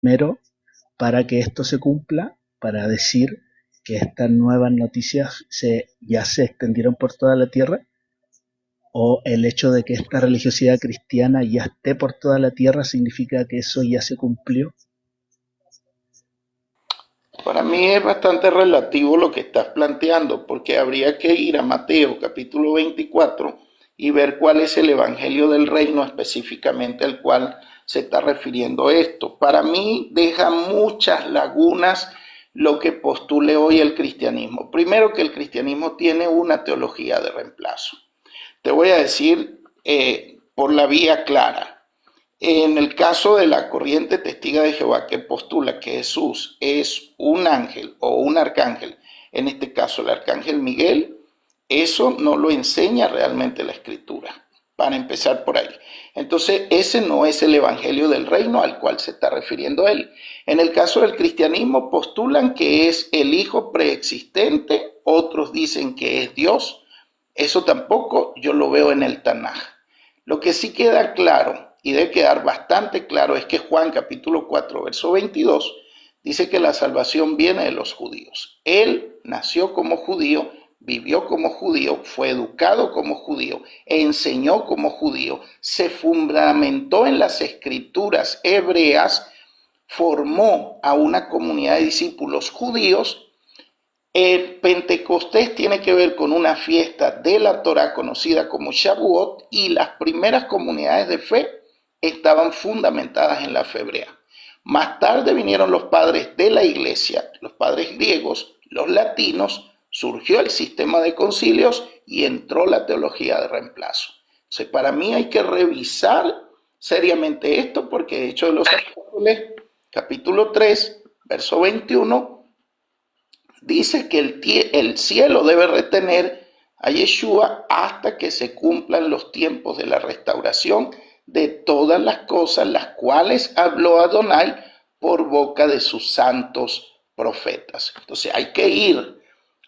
primero para que esto se cumpla, para decir que estas nuevas noticias ya se extendieron por toda la tierra, o el hecho de que esta religiosidad cristiana ya esté por toda la tierra significa que eso ya se cumplió. Para mí es bastante relativo lo que estás planteando, porque habría que ir a Mateo capítulo 24 y ver cuál es el evangelio del reino específicamente al cual se está refiriendo esto. Para mí deja muchas lagunas lo que postule hoy el cristianismo. Primero, que el cristianismo tiene una teología de reemplazo. Te voy a decir por la vía clara. En el caso de la corriente testiga de Jehová, que postula que Jesús es un ángel o un arcángel, en este caso el arcángel Miguel, eso no lo enseña realmente la escritura, para empezar por ahí. Entonces ese no es el evangelio del reino al cual se está refiriendo él. En el caso del cristianismo postulan que es el hijo preexistente, otros dicen que es Dios. Eso tampoco yo lo veo en el Tanaj. Lo que sí queda claro, y debe quedar bastante claro, es que Juan capítulo 4, verso 22, dice que la salvación viene de los judíos. Él nació como judío, vivió como judío, fue educado como judío, enseñó como judío, se fundamentó en las escrituras hebreas, formó a una comunidad de discípulos judíos. Pentecostés tiene que ver con una fiesta de la Torá conocida como Shavuot, y las primeras comunidades de fe estaban fundamentadas en la fe hebrea. Más tarde vinieron los padres de la iglesia, los padres griegos, los latinos, surgió el sistema de concilios y entró la teología de reemplazo. Entonces, para mí hay que revisar seriamente esto, porque de hecho de los Apóstoles, capítulo 3, verso 21, dice que el cielo debe retener a Yeshua hasta que se cumplan los tiempos de la restauración de todas las cosas las cuales habló Adonai por boca de sus santos profetas. Entonces hay que ir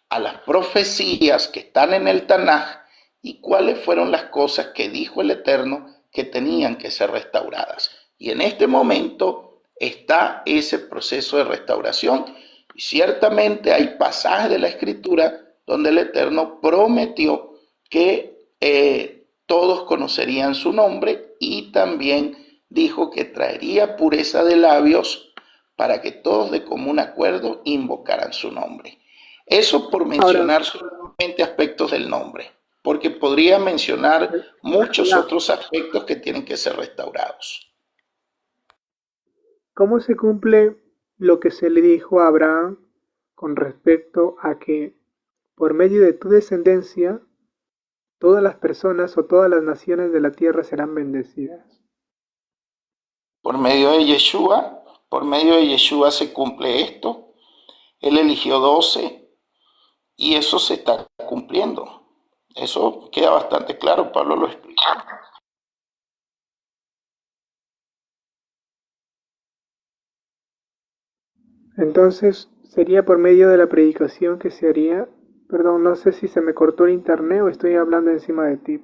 a las profecías que están en el Tanaj y cuáles fueron las cosas que dijo el Eterno que tenían que ser restauradas. Y en este momento está ese proceso de restauración. Y ciertamente hay pasajes de la Escritura donde el Eterno prometió que todos conocerían su nombre, y también dijo que traería pureza de labios para que todos de común acuerdo invocaran su nombre. Eso por mencionar solamente aspectos del nombre, porque podría mencionar muchos otros aspectos que tienen que ser restaurados. ¿Cómo se cumple lo que se le dijo a Abraham con respecto a que por medio de tu descendencia todas las personas o todas las naciones de la tierra serán bendecidas? Por medio de Yeshua se cumple esto. Él eligió 12 y eso se está cumpliendo. Eso queda bastante claro, Pablo lo explicó. Entonces, sería por medio de la predicación que se haría. Perdón, no sé si se me cortó el internet o estoy hablando encima de ti.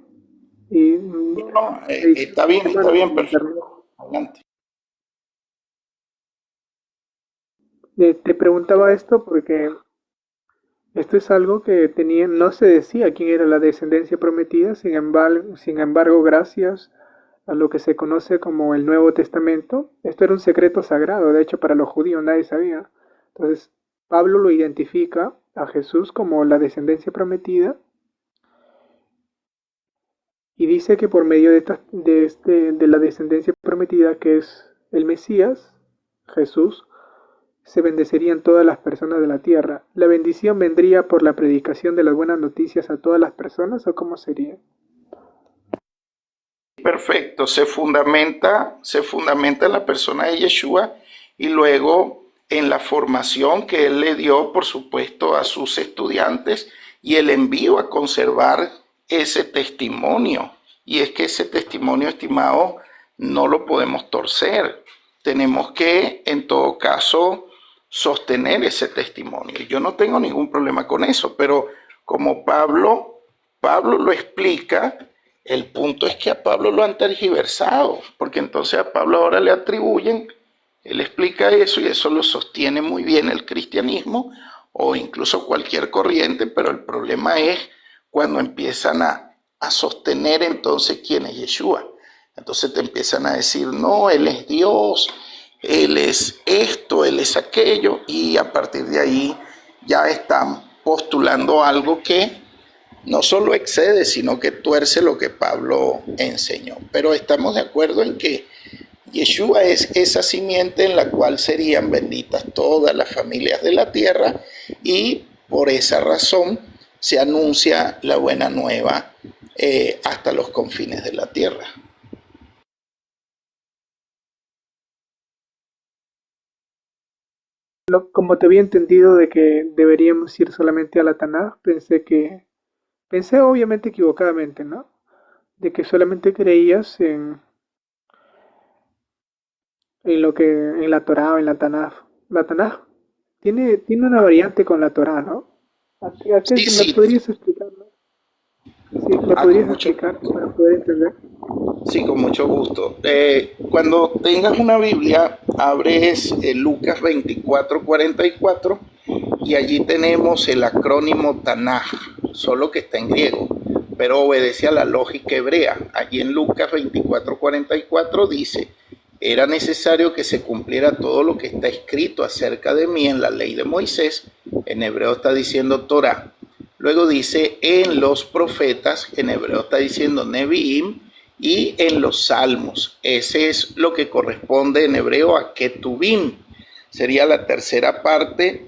No, está bien, perfecto. Adelante. Te preguntaba esto porque esto es algo que no se decía quién era la descendencia prometida. Sin embargo, gracias a lo que se conoce como el Nuevo Testamento, esto era un secreto sagrado, de hecho para los judíos nadie sabía. Entonces, Pablo lo identifica a Jesús como la descendencia prometida y dice que por medio de la descendencia prometida, que es el Mesías, Jesús, se bendecerían todas las personas de la tierra. ¿La bendición vendría por la predicación de las buenas noticias a todas las personas o cómo sería? Perfecto, se fundamenta en la persona de Yeshua y luego en la formación que él le dio, por supuesto, a sus estudiantes, y el envío a conservar ese testimonio. Y es que ese testimonio, estimado, no lo podemos torcer. Tenemos que, en todo caso, sostener ese testimonio. Yo no tengo ningún problema con eso, pero como Pablo lo explica, el punto es que a Pablo lo han tergiversado, porque entonces a Pablo ahora le atribuyen Él explica eso y eso lo sostiene muy bien el cristianismo o incluso cualquier corriente, pero el problema es cuando empiezan a sostener entonces quién es Yeshua. Entonces te empiezan a decir, no, Él es Dios, Él es esto, Él es aquello, y a partir de ahí ya están postulando algo que no solo excede, sino que tuerce lo que Pablo enseñó. Pero estamos de acuerdo en que Yeshua es esa simiente en la cual serían benditas todas las familias de la tierra, y por esa razón se anuncia la buena nueva hasta los confines de la tierra. Como te había entendido de que deberíamos ir solamente a la Tanaj, pensé obviamente equivocadamente, ¿no? De que solamente creías en lo que, en la Torá o en la Tanaj. La Tanaj tiene una variante con la Torá, ¿no? ¿A qué Sí, me sí, podrías explicar, no? Sí, ¿me con podrías mucho, explicar para poder entender? sí, con mucho gusto. Cuando tengas una Biblia, abres Lucas 24:44 y allí tenemos el acrónimo Tanaj, solo que está en griego, pero obedece a la lógica hebrea. Allí en Lucas 24:44 dice, era necesario que se cumpliera todo lo que está escrito acerca de mí en la ley de Moisés. En hebreo está diciendo Torah. Luego dice en los profetas, en hebreo está diciendo Nevi'im, y en los salmos. Ese es lo que corresponde en hebreo a Ketuvim. Sería la tercera parte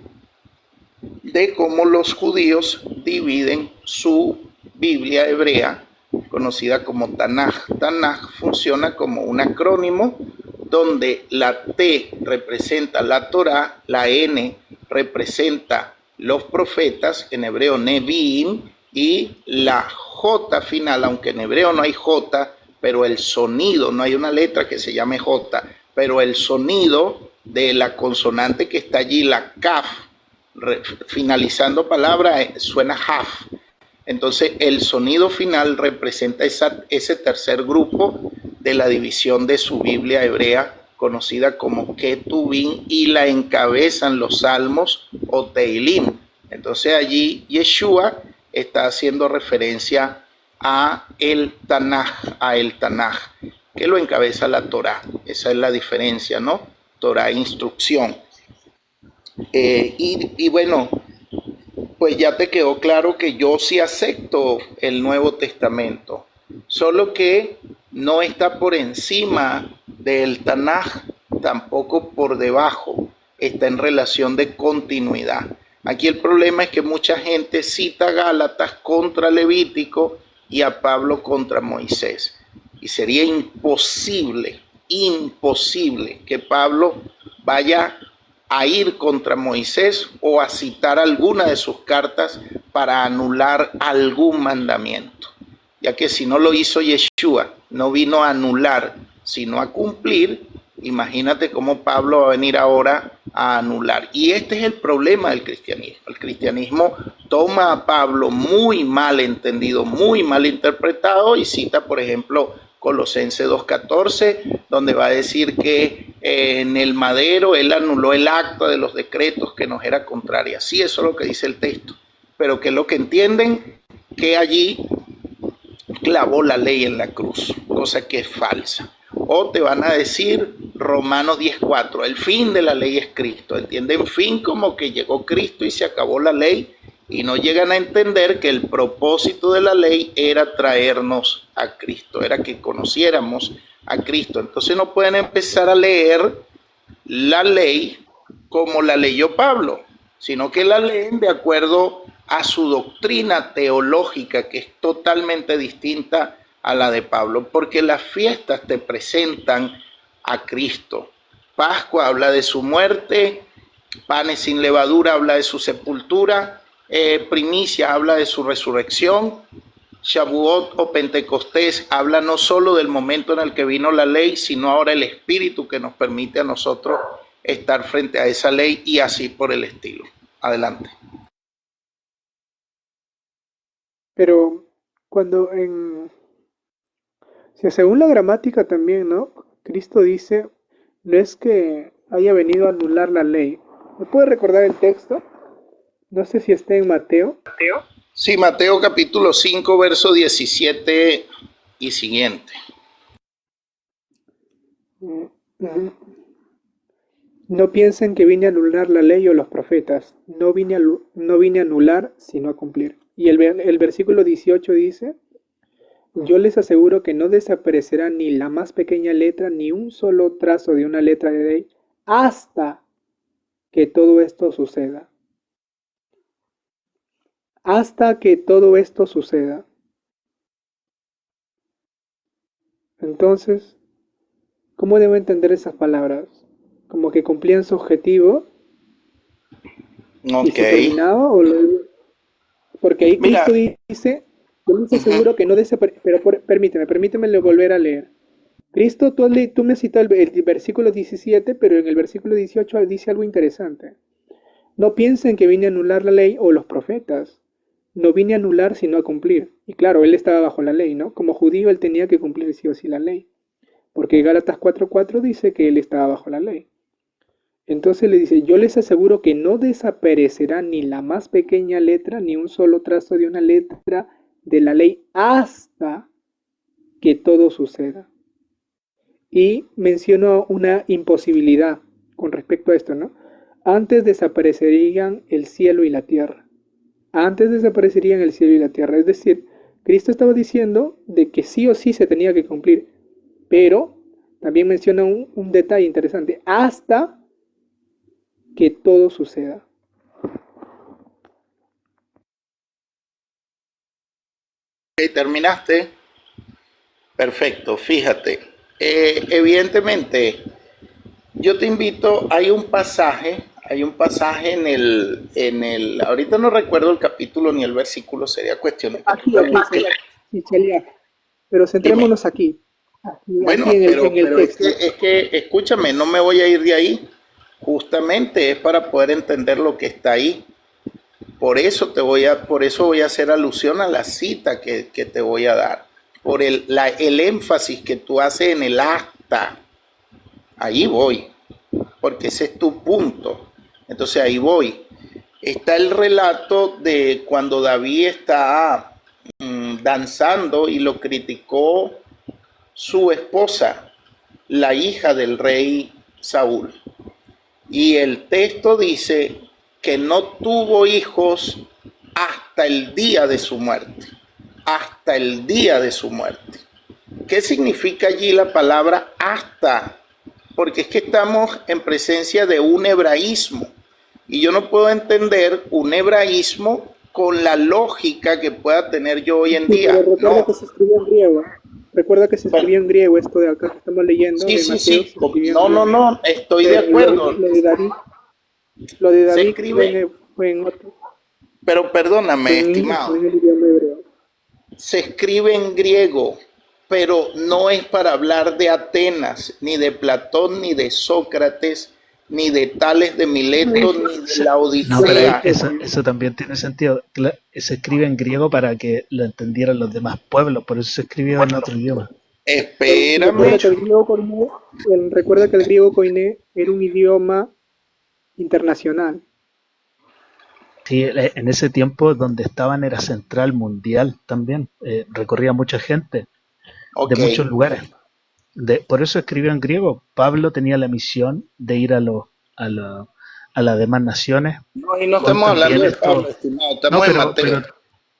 de cómo los judíos dividen su Biblia hebrea, conocida como Tanaj. Tanaj funciona como un acrónimo donde la T representa la Torá, la N representa los profetas, en hebreo Nevi'im, y la J final, aunque en hebreo no hay J, pero el sonido, no hay una letra que se llame J, pero el sonido de la consonante que está allí, la Kaf, finalizando palabra, suena Haf. Entonces el sonido final representa ese tercer grupo de la división de su Biblia hebrea, conocida como Ketuvim, y la encabezan los salmos o Teilim. Entonces allí Yeshua está haciendo referencia a el Tanaj, que lo encabeza la Torá. Esa es la diferencia, ¿no? Torá, instrucción. Y bueno, pues ya te quedó claro que yo sí acepto el Nuevo Testamento, solo que no está por encima del Tanaj, tampoco por debajo, está en relación de continuidad. Aquí el problema es que mucha gente cita a Gálatas contra Levítico y a Pablo contra Moisés. Y sería imposible que Pablo vaya a ir contra Moisés o a citar alguna de sus cartas para anular algún mandamiento, ya que si no lo hizo Yeshua, no vino a anular, sino a cumplir. Imagínate cómo Pablo va a venir ahora a anular. Y este es el problema del cristianismo. El cristianismo toma a Pablo muy mal entendido, muy mal interpretado, y cita, por ejemplo, Colosenses 2:14, donde va a decir que en el madero él anuló el acta de los decretos que nos era contraria. Sí, eso es lo que dice el texto, pero que es lo que entienden, que allí clavó la ley en la cruz, cosa que es falsa. O te van a decir Romanos 10:4, el fin de la ley es Cristo. Entienden fin como que llegó Cristo y se acabó la ley, y no llegan a entender que el propósito de la ley era traernos a Cristo, era que conociéramos a Cristo. Entonces no pueden empezar a leer la ley como la leyó Pablo, sino que la leen de acuerdo a su doctrina teológica, que es totalmente distinta a la de Pablo, porque las fiestas te presentan a Cristo. Pascua habla de su muerte, panes sin levadura habla de su sepultura, primicia habla de su resurrección, Shavuot o Pentecostés habla no solo del momento en el que vino la ley, sino ahora el Espíritu que nos permite a nosotros estar frente a esa ley, y así por el estilo. Adelante. Pero cuando si según la gramática también, ¿no? Cristo dice, no es que haya venido a anular la ley. ¿Me puede recordar el texto? No sé si está en Mateo. Sí, Mateo capítulo 5, verso 17 y siguiente. No piensen que vine a anular la ley o los profetas. No vine a anular, sino a cumplir. Y el versículo 18 dice, yo les aseguro que no desaparecerá ni la más pequeña letra, ni un solo trazo de una letra de ley, hasta que todo esto suceda. Hasta que todo esto suceda. Entonces, ¿cómo debo entender esas palabras? ¿Como que cumplían su objetivo y se terminaba? Porque ahí Mira, Cristo dice, yo les aseguro que no desaparece, pero permíteme volver a leer. Cristo, tú me has citado el versículo 17, pero en el versículo 18 dice algo interesante. No piensen que vine a anular la ley o los profetas. No vine a anular sino a cumplir. Y claro, él estaba bajo la ley, ¿no? Como judío él tenía que cumplir sí o sí la ley. Porque Gálatas 4:4 dice que él estaba bajo la ley. Entonces le dice, yo les aseguro que no desaparecerá ni la más pequeña letra, ni un solo trazo de una letra de la ley hasta que todo suceda. Y menciono una imposibilidad con respecto a esto, ¿no? Antes desaparecerían el cielo y la tierra. Antes desaparecerían el cielo y la tierra. Es decir, Cristo estaba diciendo de que sí o sí se tenía que cumplir. Pero también menciona un detalle interesante. Hasta que todo suceda. ¿terminaste? Perfecto, fíjate. Evidentemente, yo te invito, hay un pasaje en el, ahorita no recuerdo el capítulo ni el versículo, sería cuestión de Aquí, Celia. Pero centrémonos aquí. Bueno, aquí pero el texto. es que, escúchame, no me voy a ir de ahí. Justamente es para poder entender lo que está ahí. Por eso voy a hacer alusión a la cita que te voy a dar. Por el énfasis que tú haces en el hasta. Allí voy. Porque ese es tu punto. Entonces ahí voy. Está el relato de cuando David está danzando y lo criticó su esposa, la hija del rey Saúl. Y el texto dice que no tuvo hijos hasta el día de su muerte. Hasta el día de su muerte. ¿Qué significa allí la palabra hasta? Porque es que estamos en presencia de un hebraísmo. Y yo no puedo entender un hebraísmo con la lógica que pueda tener yo hoy en día. Pero recuerda que se escribió en griego. Recuerda que se escribió en griego esto de acá que estamos leyendo. Sí, de sí, Mateo, sí. No, estoy de acuerdo. Lo de David fue en otro. Pero perdóname, estimado. En el idioma hebreo. Se escribe en griego, pero no es para hablar de Atenas, ni de Platón, ni de Sócrates, ni de Tales de Mileto, ni de la Odisea. No, pero eso también tiene sentido. Se escribe en griego para que lo entendieran los demás pueblos, por eso se escribió en otro idioma. Espérame. Recuerda que el griego koiné era un idioma internacional. Sí, en ese tiempo donde estaban era central mundial también. Recorría mucha gente de muchos lugares. Por eso escribió en griego. Pablo tenía la misión de ir a las demás naciones. No, y no estamos hablando de Pablo, estimado. Estamos en Mateo.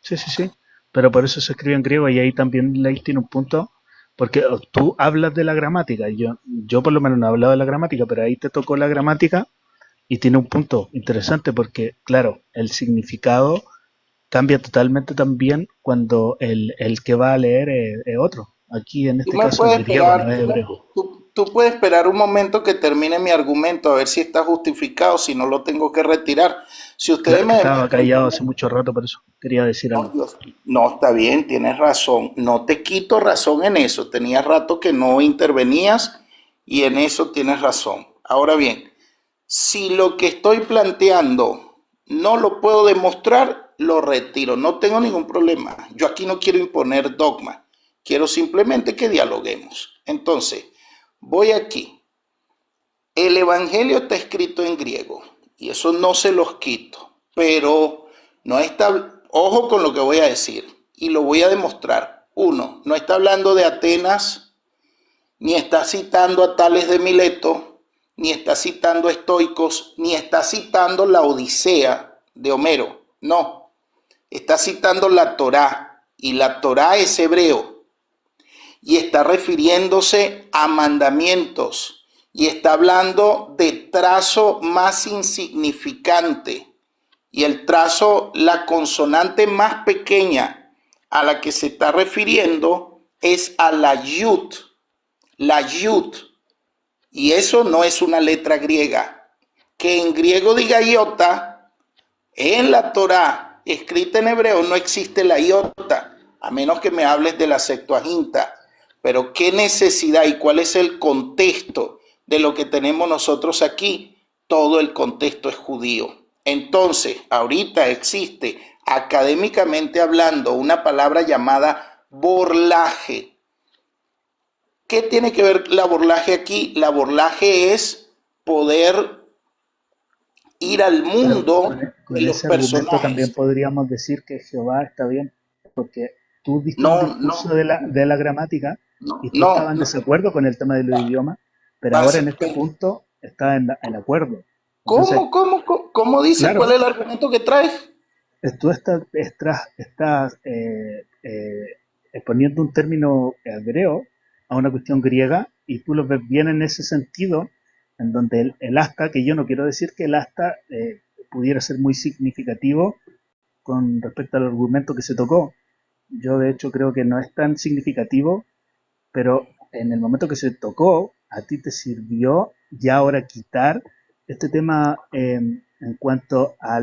Sí. Pero por eso se escribe en griego y ahí también Leis tiene un punto. Porque tú hablas de la gramática. Yo por lo menos no he hablado de la gramática, pero ahí te tocó la gramática. Y tiene un punto interesante porque, claro, el significado cambia totalmente también cuando el que va a leer es otro. Aquí en este caso es griego, no es hebreo. Tú puedes esperar un momento que termine mi argumento, a ver si está justificado, si no lo tengo que retirar. Si ustedes Estaba callado hace mucho rato, por eso quería decir algo. No, está bien, tienes razón. No te quito razón en eso. Tenías rato que no intervenías y en eso tienes razón. Ahora bien, si lo que estoy planteando no lo puedo demostrar, lo retiro. No tengo ningún problema. Yo aquí no quiero imponer dogma. Quiero simplemente que dialoguemos. Entonces, voy aquí. El Evangelio está escrito en griego y eso no se los quito, pero no está, ojo con lo que voy a decir y lo voy a demostrar. Uno, no está hablando de Atenas, ni está citando a Tales de Mileto, ni está citando a estoicos, ni está citando la Odisea de Homero. No, está citando la Torá y la Torá es hebreo y está refiriéndose a mandamientos y está hablando de trazo más insignificante y el trazo, la consonante más pequeña a la que se está refiriendo es a la yud, y eso no es una letra griega. Que en griego diga iota, en la Torá escrita en hebreo no existe la iota, a menos que me hables de la Septuaginta. Pero ¿qué necesidad y cuál es el contexto de lo que tenemos nosotros aquí? Todo el contexto es judío. Entonces, ahorita existe, académicamente hablando, una palabra llamada borlaje. ¿Qué tiene que ver la borlaje aquí? La borlaje es poder ir al mundo con de los ese argumento personajes. también podríamos decir que Jehová está bien, porque tú diste No, un discurso de la gramática y tú no, estabas en desacuerdo con el tema de los idiomas, pero ahora en este punto estás en acuerdo. Entonces, ¿Cómo dice? claro, ¿Cuál es el argumento que traes? tú estás exponiendo un término hebreo a una cuestión griega y tú lo ves bien en ese sentido, en donde el asta, que yo no quiero decir que el asta pudiera ser muy significativo con respecto al argumento que se tocó. Yo de hecho creo que no es tan significativo, pero en el momento que se tocó, a ti te sirvió ya ahora quitar este tema en cuanto a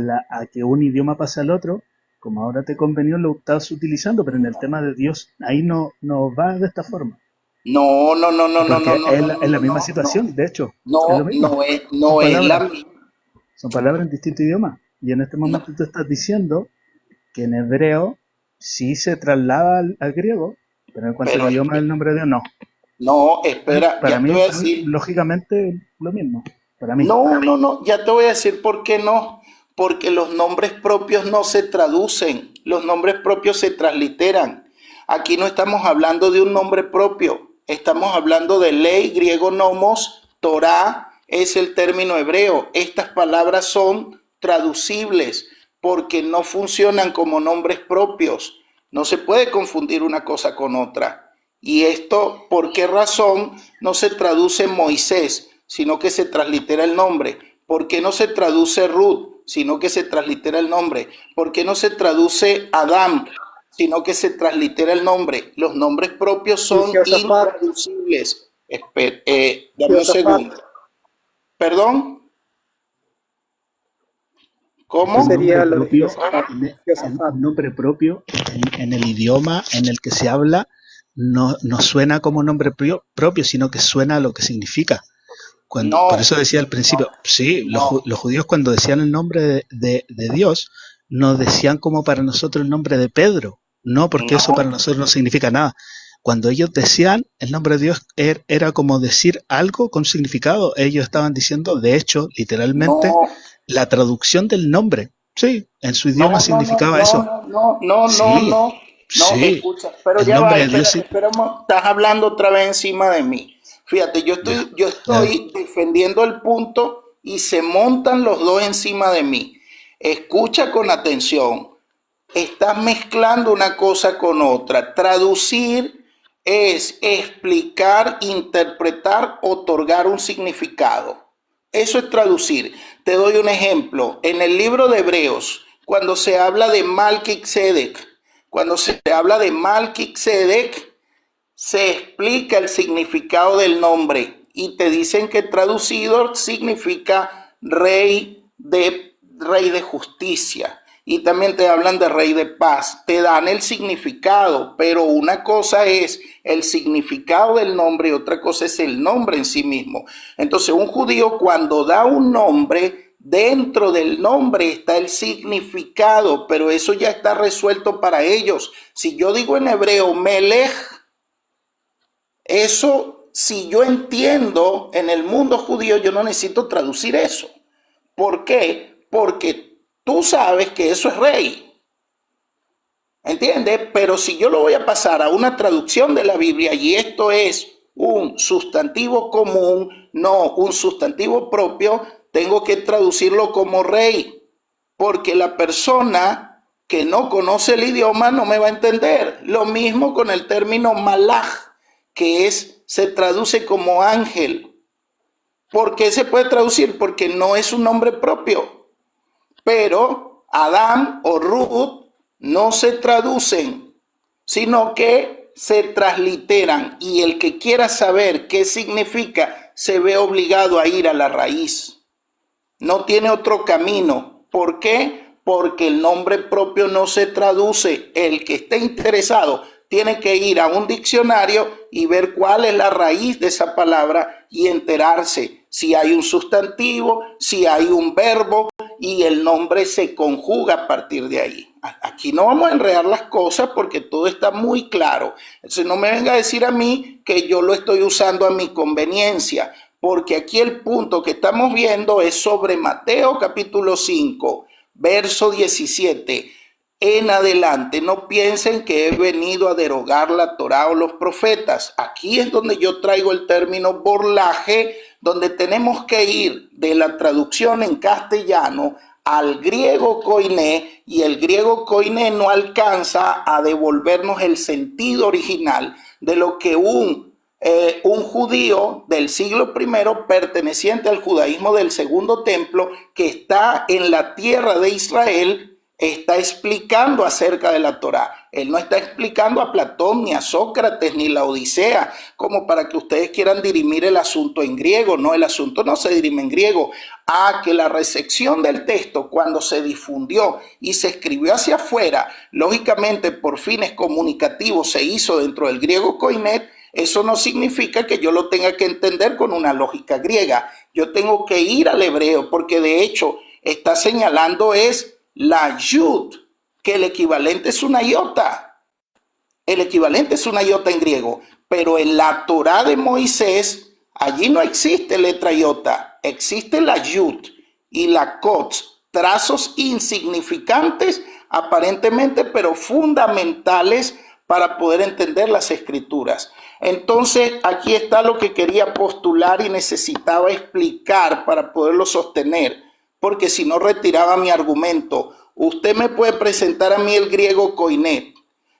que un idioma pasa al otro, como ahora te convenió, lo estás utilizando, pero en el tema de Dios ahí no va de esta forma. No, Porque es la misma situación, de hecho, es lo mismo. No es la misma. Son palabras en distinto idioma. Y en este momento tú estás diciendo que en hebreo sí se traslada al griego, pero en cuanto al idioma del nombre de Dios, no. No, espera, Para ya mí, te voy a decir. lógicamente, lo mismo. Para mí. No, ya te voy a decir por qué no. Porque los nombres propios no se traducen, los nombres propios se transliteran. Aquí no estamos hablando de un nombre propio, estamos hablando de ley, griego nomos, Torá es el término hebreo. Estas palabras son traducibles porque no funcionan como nombres propios. No se puede confundir una cosa con otra. Y esto, ¿por qué razón no se traduce Moisés, sino que se translitera el nombre? ¿Por qué no se traduce Ruth, sino que se translitera el nombre? ¿Por qué no se traduce Adán, sino que se translitera el nombre? Los nombres propios son intraducibles. Dame un segundo. ¿Perdón? ¿Cómo? Sería el nombre propio en el idioma en el que se habla no suena como nombre propio, sino que suena a lo que significa. Por eso decía al principio, los judíos cuando decían el nombre de Dios, no decían como para nosotros el nombre de Pedro, no, porque eso para nosotros no significa nada. Cuando ellos decían el nombre de Dios era como decir algo con significado. Ellos estaban diciendo, de hecho, literalmente, la traducción del nombre. Sí, en su idioma significaba eso. No, escucha, pero ya va, estás hablando otra vez encima de mí. Fíjate, yo estoy defendiendo el punto y se montan los dos encima de mí. Escucha con atención. Estás mezclando una cosa con otra. Traducir es explicar, interpretar, otorgar un significado. Eso es traducir. Te doy un ejemplo. En el libro de Hebreos, cuando se habla de Malquisedec, se explica el significado del nombre y te dicen que traducido significa rey de justicia. Y también te hablan de rey de paz, te dan el significado, pero una cosa es el significado del nombre y otra cosa es el nombre en sí mismo. Entonces un judío cuando da un nombre, dentro del nombre está el significado, pero eso ya está resuelto para ellos. Si yo digo en hebreo Melech, eso si yo entiendo en el mundo judío, yo no necesito traducir eso. ¿Por qué? Porque tú sabes que eso es rey. ¿Entiendes? Pero si yo lo voy a pasar a una traducción de la Biblia y esto es un sustantivo común, no un sustantivo propio, tengo que traducirlo como rey. Porque la persona que no conoce el idioma no me va a entender. Lo mismo con el término malaj, que se traduce como ángel. ¿Por qué se puede traducir? Porque no es un nombre propio. Pero Adán o Ruth no se traducen, sino que se transliteran. Y el que quiera saber qué significa, se ve obligado a ir a la raíz. No tiene otro camino. ¿Por qué? Porque el nombre propio no se traduce. El que esté interesado tiene que ir a un diccionario y ver cuál es la raíz de esa palabra y enterarse si hay un sustantivo, si hay un verbo y el nombre se conjuga a partir de ahí. Aquí no vamos a enredar las cosas porque todo está muy claro. Entonces no me venga a decir a mí que yo lo estoy usando a mi conveniencia, porque aquí el punto que estamos viendo es sobre Mateo capítulo 5, verso 17. En adelante, no piensen que he venido a derogar la Torá o los profetas. Aquí es donde yo traigo el término borlaje, donde tenemos que ir de la traducción en castellano al griego koiné, y el griego koiné no alcanza a devolvernos el sentido original de lo que un judío del siglo I perteneciente al judaísmo del Segundo Templo, que está en la tierra de Israel, está explicando acerca de la Torá. Él no está explicando a Platón, ni a Sócrates, ni la Odisea, como para que ustedes quieran dirimir el asunto en griego. No, el asunto no se dirime en griego. Que la recepción del texto, cuando se difundió y se escribió hacia afuera, lógicamente por fines comunicativos se hizo dentro del griego koiné. Eso no significa que yo lo tenga que entender con una lógica griega. Yo tengo que ir al hebreo, porque de hecho está señalando la yud, que el equivalente es una iota. El equivalente es una iota en griego, pero en la Torá de Moisés, allí no existe letra iota, existe la yud y la kotz, trazos insignificantes aparentemente, pero fundamentales para poder entender las escrituras. Entonces, aquí está lo que quería postular y necesitaba explicar para poderlo sostener, porque si no retiraba mi argumento. Usted me puede presentar a mí el griego koiné,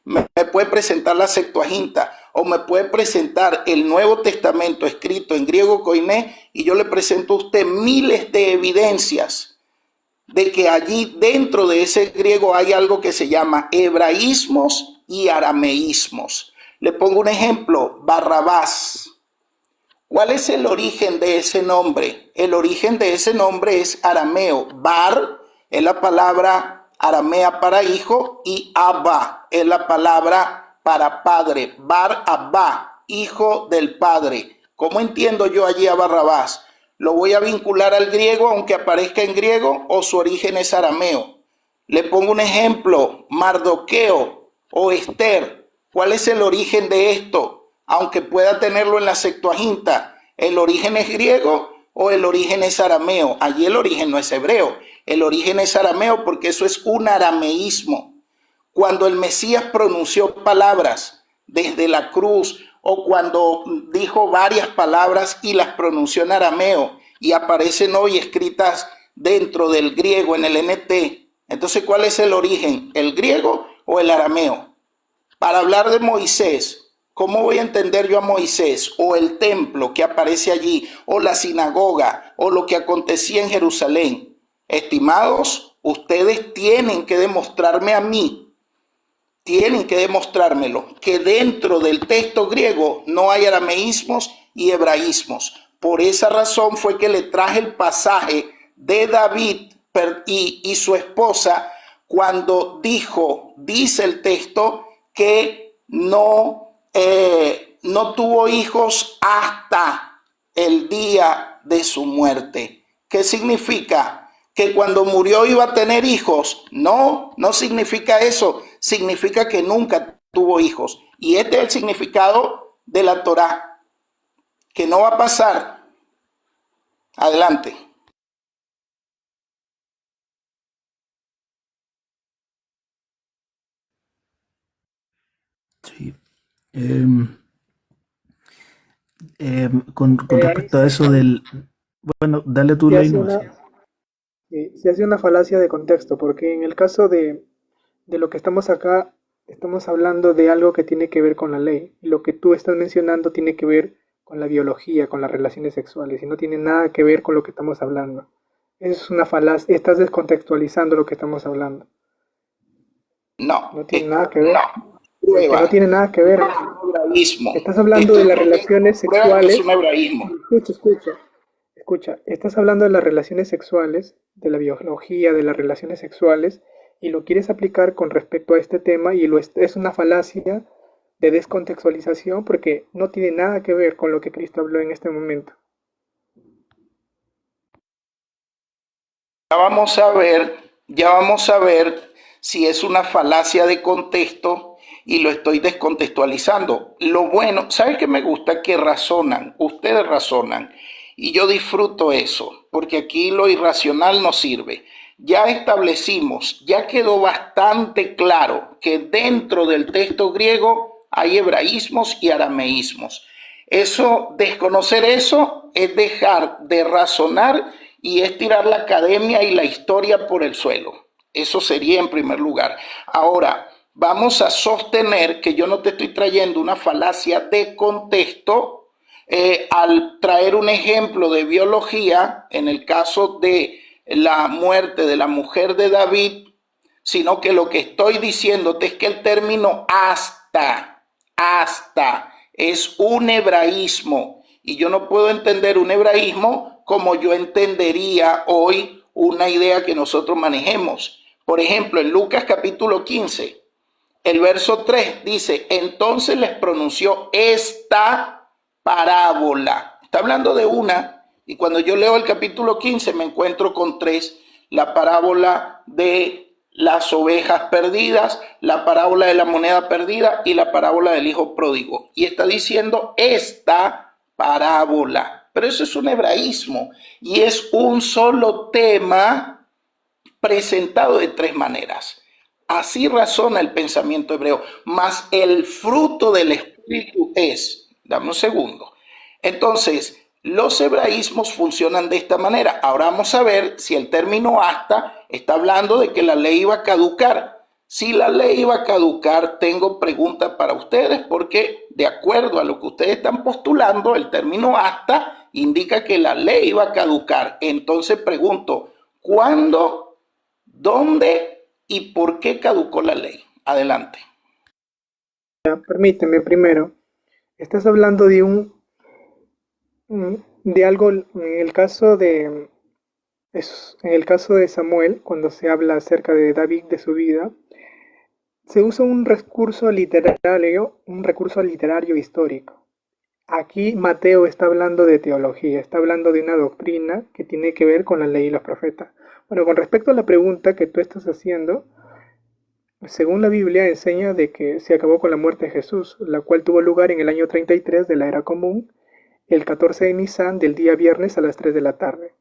me puede presentar la Septuaginta, o me puede presentar el Nuevo Testamento escrito en griego koiné, y yo le presento a usted miles de evidencias de que allí dentro de ese griego hay algo que se llama hebraísmos y arameísmos. Le pongo un ejemplo: Barrabás. ¿Cuál es el origen de ese nombre? El origen de ese nombre es arameo. Bar es la palabra aramea para hijo y Abba es la palabra para padre. Bar Abba, hijo del padre. ¿Cómo entiendo yo allí a Barrabás? ¿Lo voy a vincular al griego aunque aparezca en griego o su origen es arameo? Le pongo un ejemplo: Mardoqueo o Esther. ¿Cuál es el origen de esto? Aunque pueda tenerlo en la Septuaginta, ¿el origen es griego o el origen es arameo? Allí el origen no es hebreo, el origen es arameo, porque eso es un arameísmo. Cuando el Mesías pronunció palabras desde la cruz, o cuando dijo varias palabras y las pronunció en arameo y aparecen hoy escritas dentro del griego en el NT, entonces ¿cuál es el origen? ¿El griego o el arameo? Para hablar de Moisés, ¿cómo voy a entender yo a Moisés, o el templo que aparece allí, o la sinagoga, o lo que acontecía en Jerusalén? Estimados, ustedes tienen que demostrarme a mí, tienen que demostrármelo, que dentro del texto griego no hay arameísmos y hebraísmos. Por esa razón fue que le traje el pasaje de David y su esposa, cuando dice el texto que no tuvo hijos hasta el día de su muerte. ¿Qué significa? ¿Que cuando murió iba a tener hijos? No, no significa eso. Significa que nunca tuvo hijos. Y este es el significado de la Torá. que no va a pasar. Adelante. Sí. Con respecto a eso del... Bueno, dale tú, Se hace Leino. una, Sí. se hace una falacia de contexto, porque en el caso de lo que estamos acá, estamos hablando de algo que tiene que ver con la ley. Y lo que tú estás mencionando tiene que ver con la biología, con las relaciones sexuales, y no tiene nada que ver con lo que estamos hablando. Es una falacia, estás descontextualizando lo que estamos hablando. No, No tiene nada que ver. Que no prueba. tiene nada que ver. Hebraísmo. Estás hablando de Esto las no tengo relaciones prueba que es sexuales. un hebraísmo. Escucha. Estás hablando de las relaciones sexuales, de la biología, de las relaciones sexuales, y lo quieres aplicar con respecto a este tema y es una falacia de descontextualización porque no tiene nada que ver con lo que Cristo habló en este momento. Ya vamos a ver si es una falacia de contexto y lo estoy descontextualizando. Lo bueno, ¿sabes qué me gusta? Que razonan, ustedes razonan y yo disfruto eso, porque aquí lo irracional no sirve. Ya establecimos, ya quedó bastante claro que dentro del texto griego hay hebraísmos y arameísmos. Desconocer eso es dejar de razonar y es tirar la academia y la historia por el suelo. Eso sería en primer lugar. Ahora, vamos a sostener que yo no te estoy trayendo una falacia de contexto al traer un ejemplo de biología, en el caso de la muerte de la mujer de David, sino que lo que estoy diciéndote es que el término hasta, es un hebraísmo. Y yo no puedo entender un hebraísmo como yo entendería hoy una idea que nosotros manejemos. Por ejemplo, en Lucas capítulo 15, el verso 3 dice, entonces les pronunció esta parábola. Está hablando de una, y cuando yo leo el capítulo 15 me encuentro con tres, la parábola de las ovejas perdidas, la parábola de la moneda perdida y la parábola del hijo pródigo. Y está diciendo esta parábola. Pero eso es un hebraísmo y es un solo tema presentado de tres maneras. Así razona el pensamiento hebreo, mas el fruto del Espíritu es, dame un segundo. Entonces, los hebraísmos funcionan de esta manera. Ahora vamos a ver si el término hasta está hablando de que la ley iba a caducar. Si la ley iba a caducar, tengo preguntas para ustedes porque de acuerdo a lo que ustedes están postulando, el término hasta indica que la ley iba a caducar. Entonces pregunto, ¿cuándo, dónde y por qué caducó la ley? Adelante. Permíteme primero. Estás hablando de algo en el caso de Samuel, cuando se habla acerca de David, de su vida, se usa un recurso literario histórico. Aquí Mateo está hablando de teología, está hablando de una doctrina que tiene que ver con la ley y los profetas. Bueno, con respecto a la pregunta que tú estás haciendo, según la Biblia enseña de que se acabó con la muerte de Jesús, la cual tuvo lugar en el año 33 de la era común, el 14 de Nisan del día viernes a las 3 de la tarde.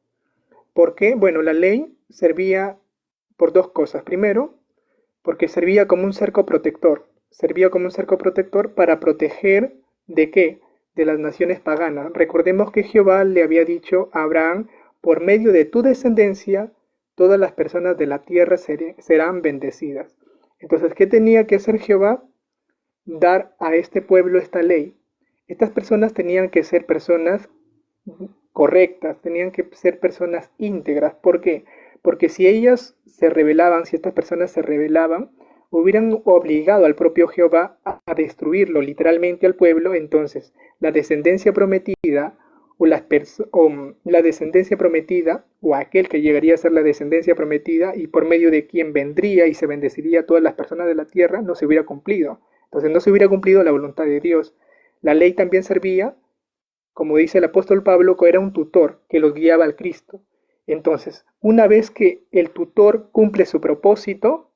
¿Por qué? Bueno, la ley servía por dos cosas. Primero, porque servía como un cerco protector. Servía como un cerco protector para proteger ¿de qué? De las naciones paganas. Recordemos que Jehová le había dicho a Abraham, por medio de tu descendencia, todas las personas de la tierra serán bendecidas. Entonces, ¿qué tenía que hacer Jehová? Dar a este pueblo esta ley. Estas personas tenían que ser personas correctas, tenían que ser personas íntegras. ¿Por qué? Porque si ellas se rebelaban, si estas personas se rebelaban, hubieran obligado al propio Jehová a destruirlo literalmente al pueblo. Entonces la descendencia prometida o la descendencia prometida o aquel que llegaría a ser la descendencia prometida y por medio de quien vendría y se bendeciría a todas las personas de la tierra no se hubiera cumplido. Entonces no se hubiera cumplido la voluntad de Dios. La ley también servía, como dice el apóstol Pablo, que era un tutor que los guiaba al Cristo. Entonces, una vez que el tutor cumple su propósito,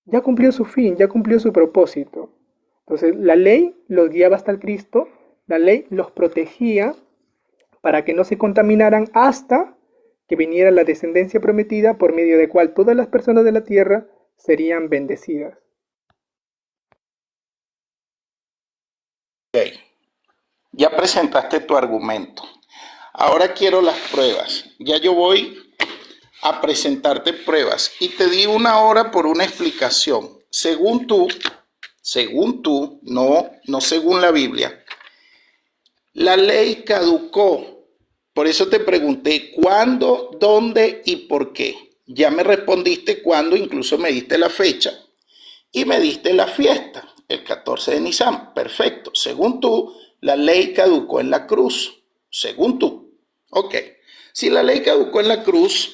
ya cumplió su fin, ya cumplió su propósito. Entonces, la ley los guiaba hasta el Cristo, La ley los protegía para que no se contaminaran hasta que viniera la descendencia prometida, por medio de cual todas las personas de la tierra serían bendecidas. Ok, ya presentaste tu argumento. Ahora quiero las pruebas. Ya yo voy a presentarte pruebas y te di 1 hora por una explicación. Según tú, no según la Biblia, la ley caducó. Por eso te pregunté cuándo, dónde y por qué. Ya me respondiste cuándo, incluso me diste la fecha y me diste la fiesta, el 14 de Nisan. Perfecto. Según tú, la ley caducó en la cruz. Según tú. Ok. Si la ley caducó en la cruz,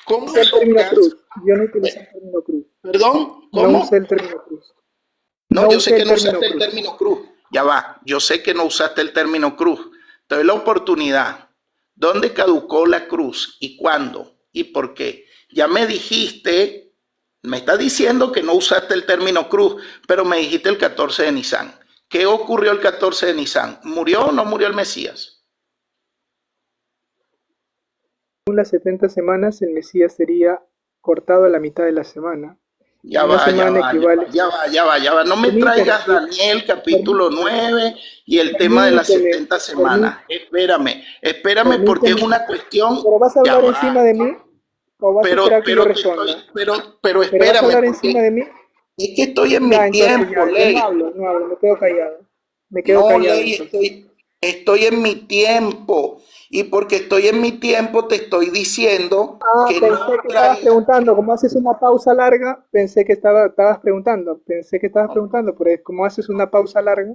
¿cómo Usé el término cruz. Yo no utilicé el término cruz. ¿Perdón? ¿Cómo? No usé el término cruz. No, yo sé que no usaste el término cruz. Ya va, yo sé que no usaste el término cruz. Te doy la oportunidad. ¿Dónde caducó la cruz? ¿Y cuándo? ¿Y por qué? Ya me dijiste, me estás diciendo que no usaste el término cruz, pero me dijiste el 14 de Nisan. ¿Qué ocurrió el 14 de Nisan? ¿Murió o no murió el Mesías? Según las 70 semanas, el Mesías sería cortado a la mitad de la semana. Ya va. No me traigas Daniel capítulo 9 y el tema de las 70 semanas. Espérame porque es una cuestión. ¿Pero vas a hablar encima de mí? ¿O vas a esperar que yo responda? Pero espérame. ¿Vas a hablar encima de mí? Es que estoy en mi tiempo, Ley. No hablo, me quedo callado. Me quedo callado. Ley, estoy en mi tiempo. Y porque estoy en mi tiempo te estoy diciendo que pensé que estabas preguntando, como haces una pausa larga, pensé que estabas preguntando, pero como haces una pausa larga.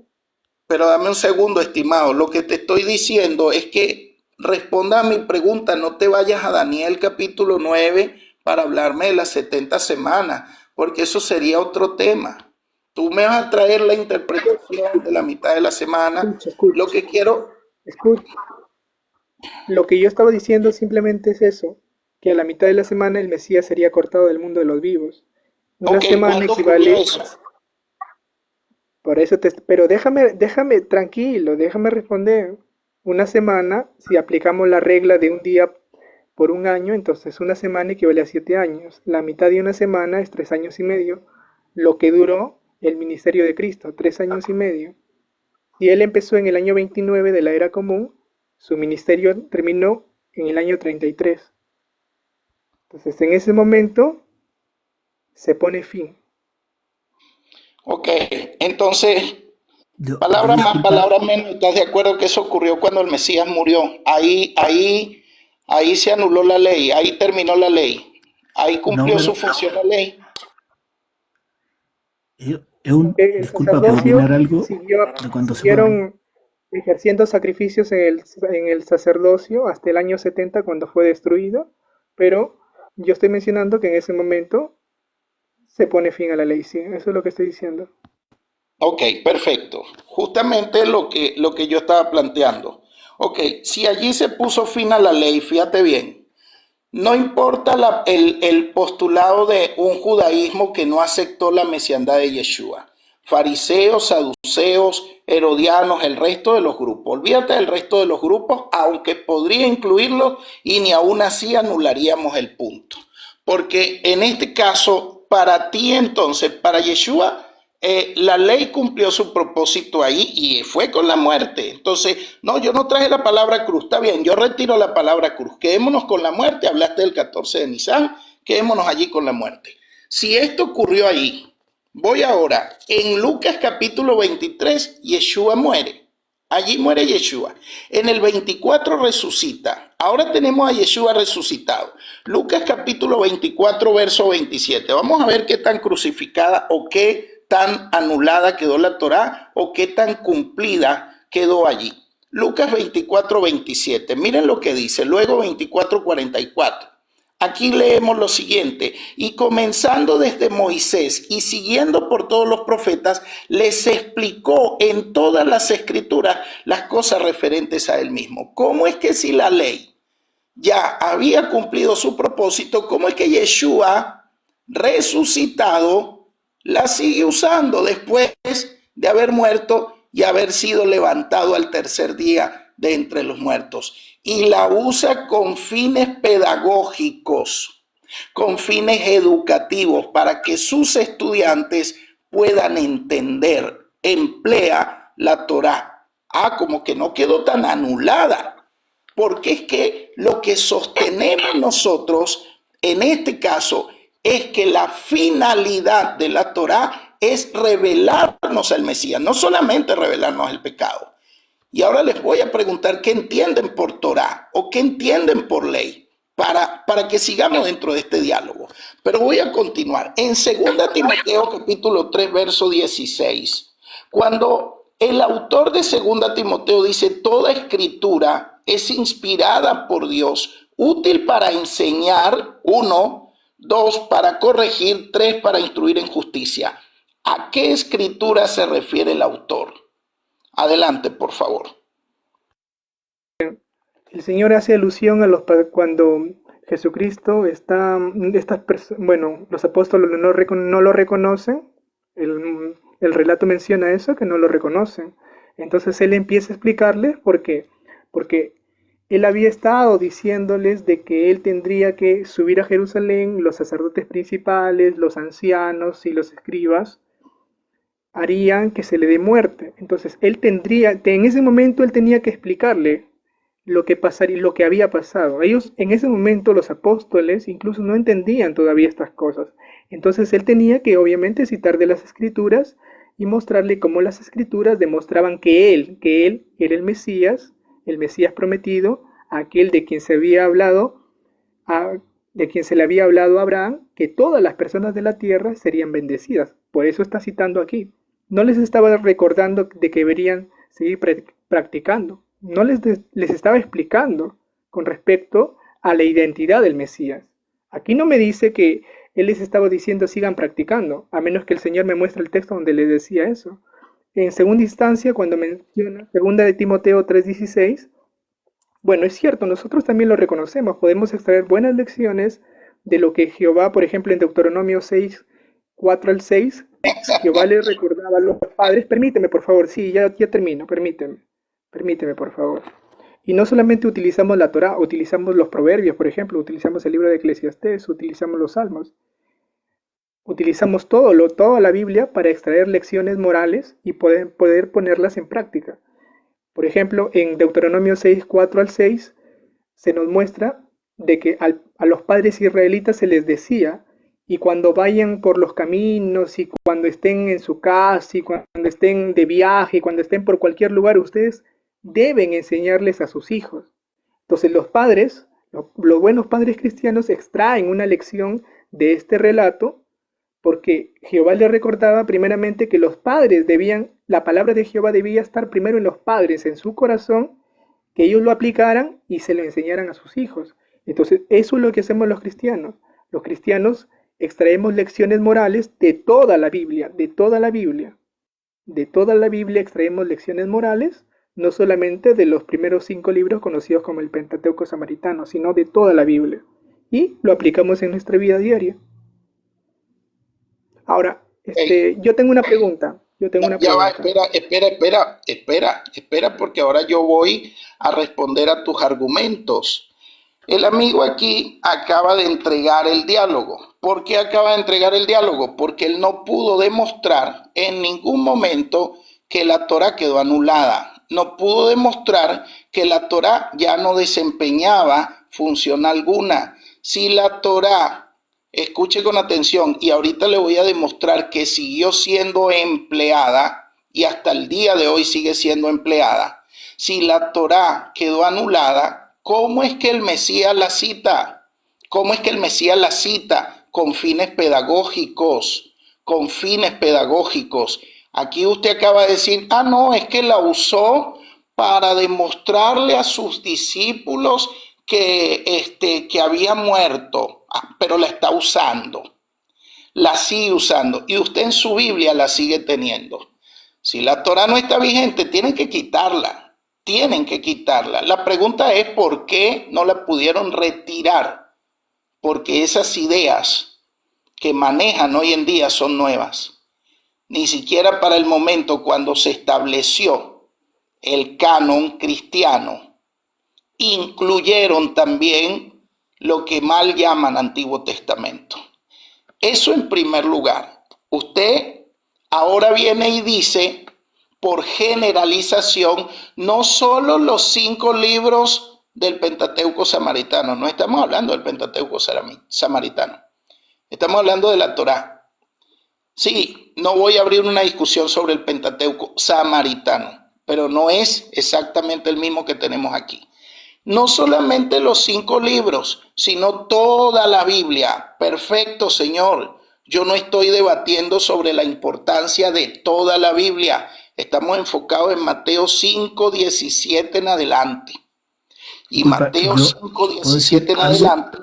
Pero dame un segundo, estimado, lo que te estoy diciendo es que responda a mi pregunta, no te vayas a Daniel capítulo 9 para hablarme de las 70 semanas, porque eso sería otro tema. Tú me vas a traer la interpretación de la mitad de la semana. Escucha. Lo que quiero... Escucha. Lo que yo estaba diciendo simplemente es eso, que a la mitad de la semana el Mesías sería cortado del mundo de los vivos. Una semana equivale... Por eso pero déjame tranquilo, déjame responder. Una semana, si aplicamos la regla de un día por un año, entonces una semana equivale a 7 años. La mitad de una semana es 3 años y medio, lo que duró el ministerio de Cristo, 3 años y medio. Y él empezó en el año 29 de la era común. Su ministerio terminó en el año 33. Entonces, en ese momento se pone fin. Ok, entonces, palabra más, palabra menos, ¿estás de acuerdo que eso ocurrió cuando el Mesías murió? Ahí se anuló la ley, ahí terminó la ley, ahí cumplió su función la ley. Disculpa, ¿puedo opinar algo? Siguieron ejerciendo sacrificios en el sacerdocio hasta el año 70 cuando fue destruido, pero yo estoy mencionando que en ese momento se pone fin a la ley, sí, eso es lo que estoy diciendo. Ok, perfecto. Justamente lo que yo estaba planteando. Ok, si allí se puso fin a la ley, fíjate bien, no importa el postulado de un judaísmo que no aceptó la mesiandad de Yeshua. Fariseos, saduceos, herodianos, el resto de los grupos. Olvídate del resto de los grupos, aunque podría incluirlos y ni aún así anularíamos el punto. Porque en este caso, para ti entonces, para Yeshua, la ley cumplió su propósito ahí y fue con la muerte. Entonces, no, yo no traje la palabra cruz, está bien, yo retiro la palabra cruz. Quedémonos con la muerte, hablaste del 14 de Nisan, quedémonos allí con la muerte. Si esto ocurrió ahí, voy ahora, en Lucas capítulo 23, Yeshua muere. Allí muere Yeshua. En el 24 resucita. Ahora tenemos a Yeshua resucitado. Lucas capítulo 24, verso 27. Vamos a ver qué tan crucificada o qué tan anulada quedó la Torá o qué tan cumplida quedó allí. Lucas 24, 27. Miren lo que dice. Luego 24, 44. Aquí leemos lo siguiente, y comenzando desde Moisés y siguiendo por todos los profetas, les explicó en todas las escrituras las cosas referentes a él mismo. ¿Cómo es que si la ley ya había cumplido su propósito, cómo es que Yeshua resucitado la sigue usando después de haber muerto y haber sido levantado al tercer día de entre los muertos. Y la usa con fines pedagógicos, con fines educativos, para que sus estudiantes puedan entender. Emplea la Torá. Como que no quedó tan anulada, porque es que lo que sostenemos nosotros en este caso es que la finalidad de la Torá es revelarnos al Mesías, no solamente revelarnos el pecado. Y ahora les voy a preguntar qué entienden por Torá o qué entienden por ley, para que sigamos dentro de este diálogo. Pero voy a continuar. En 2 Timoteo capítulo 3, verso 16, cuando el autor de 2 Timoteo dice: toda escritura es inspirada por Dios, útil para enseñar, 1, 2, para corregir, 3, para instruir en justicia. ¿A qué escritura se refiere el autor? Adelante, por favor. El Señor hace alusión a cuando Jesucristo está, los apóstoles no lo reconocen. El relato menciona eso, que no lo reconocen. Entonces Él empieza a explicarles por qué. Porque Él había estado diciéndoles de que Él tendría que subir a Jerusalén, los sacerdotes principales, los ancianos y los escribas harían que se le dé muerte. Entonces en ese momento Él tenía que explicarle lo que pasaría, lo que había pasado. Ellos en ese momento, los apóstoles, incluso no entendían todavía estas cosas. Entonces Él tenía que obviamente citar de las Escrituras y mostrarle cómo las Escrituras demostraban que Él era el Mesías prometido, aquel de quien se había hablado, de quien se le había hablado a Abraham, que todas las personas de la tierra serían bendecidas. Por eso está citando aquí. No les estaba recordando de que deberían seguir practicando. No les estaba explicando con respecto a la identidad del Mesías. Aquí no me dice que Él les estaba diciendo sigan practicando, a menos que el Señor me muestre el texto donde les decía eso. En segunda instancia, cuando menciona 2 de Timoteo 3:16, bueno, es cierto, nosotros también lo reconocemos, podemos extraer buenas lecciones de lo que Jehová, por ejemplo, en Deuteronomio 6, 4 al 6, Jehová les recordaba a los padres. Permíteme, por favor, sí, ya termino, permíteme, por favor. Y no solamente utilizamos la Torá, utilizamos los proverbios, por ejemplo, utilizamos el libro de Eclesiastés, utilizamos los salmos, utilizamos toda la Biblia para extraer lecciones morales y poder ponerlas en práctica. Por ejemplo, en Deuteronomio 6, 4 al 6, se nos muestra de que a los padres israelitas se les decía: y cuando vayan por los caminos, y cuando estén en su casa, y cuando estén de viaje, y cuando estén por cualquier lugar, ustedes deben enseñarles a sus hijos. Entonces los padres, los buenos padres cristianos, extraen una lección de este relato, porque Jehová les recordaba primeramente que los padres la palabra de Jehová debía estar primero en los padres, en su corazón, que ellos lo aplicaran y se lo enseñaran a sus hijos. Entonces eso es lo que hacemos los cristianos. Los cristianos extraemos lecciones morales de toda la Biblia, de toda la Biblia extraemos lecciones morales, no solamente de los primeros 5 libros conocidos como el Pentateuco samaritano, sino de toda la Biblia. Y lo aplicamos en nuestra vida diaria. Ahora, yo tengo una pregunta. Ya va, espera, porque ahora yo voy a responder a tus argumentos. El amigo aquí acaba de entregar el diálogo. ¿Por qué acaba de entregar el diálogo? Porque él no pudo demostrar en ningún momento que la Torá quedó anulada. No pudo demostrar que la Torá ya no desempeñaba función alguna. Si la Torá, escuche con atención, y ahorita le voy a demostrar que siguió siendo empleada y hasta el día de hoy sigue siendo empleada. Si la Torá quedó anulada, ¿cómo es que el Mesías la cita? ¿Cómo es que el Mesías la cita? Con fines pedagógicos, con fines pedagógicos. Aquí usted acaba de decir, no, es que la usó para demostrarle a sus discípulos que había muerto, pero la está usando, la sigue usando, y usted en su Biblia la sigue teniendo. Si la Torá no está vigente, tienen que quitarla. La pregunta es ¿por qué no la pudieron retirar? Porque esas ideas que manejan hoy en día son nuevas. ni siquiera para el momento cuando se estableció el canon cristiano, incluyeron también lo que mal llaman Antiguo Testamento. Eso en primer lugar. Usted ahora viene y dice, por generalización, no solo los 5 libros del Pentateuco samaritano, no estamos hablando del Pentateuco samaritano, estamos hablando de la Torá. Sí, no voy a abrir una discusión sobre el Pentateuco samaritano, pero no es exactamente el mismo que tenemos aquí. No solamente los 5 libros, sino toda la Biblia. Perfecto, Señor. Yo no estoy debatiendo sobre la importancia de toda la Biblia. Estamos enfocados en Mateo 5:17 en adelante. Y Disculpa, Mateo yo 5:17 en puedo decir algo. adelante.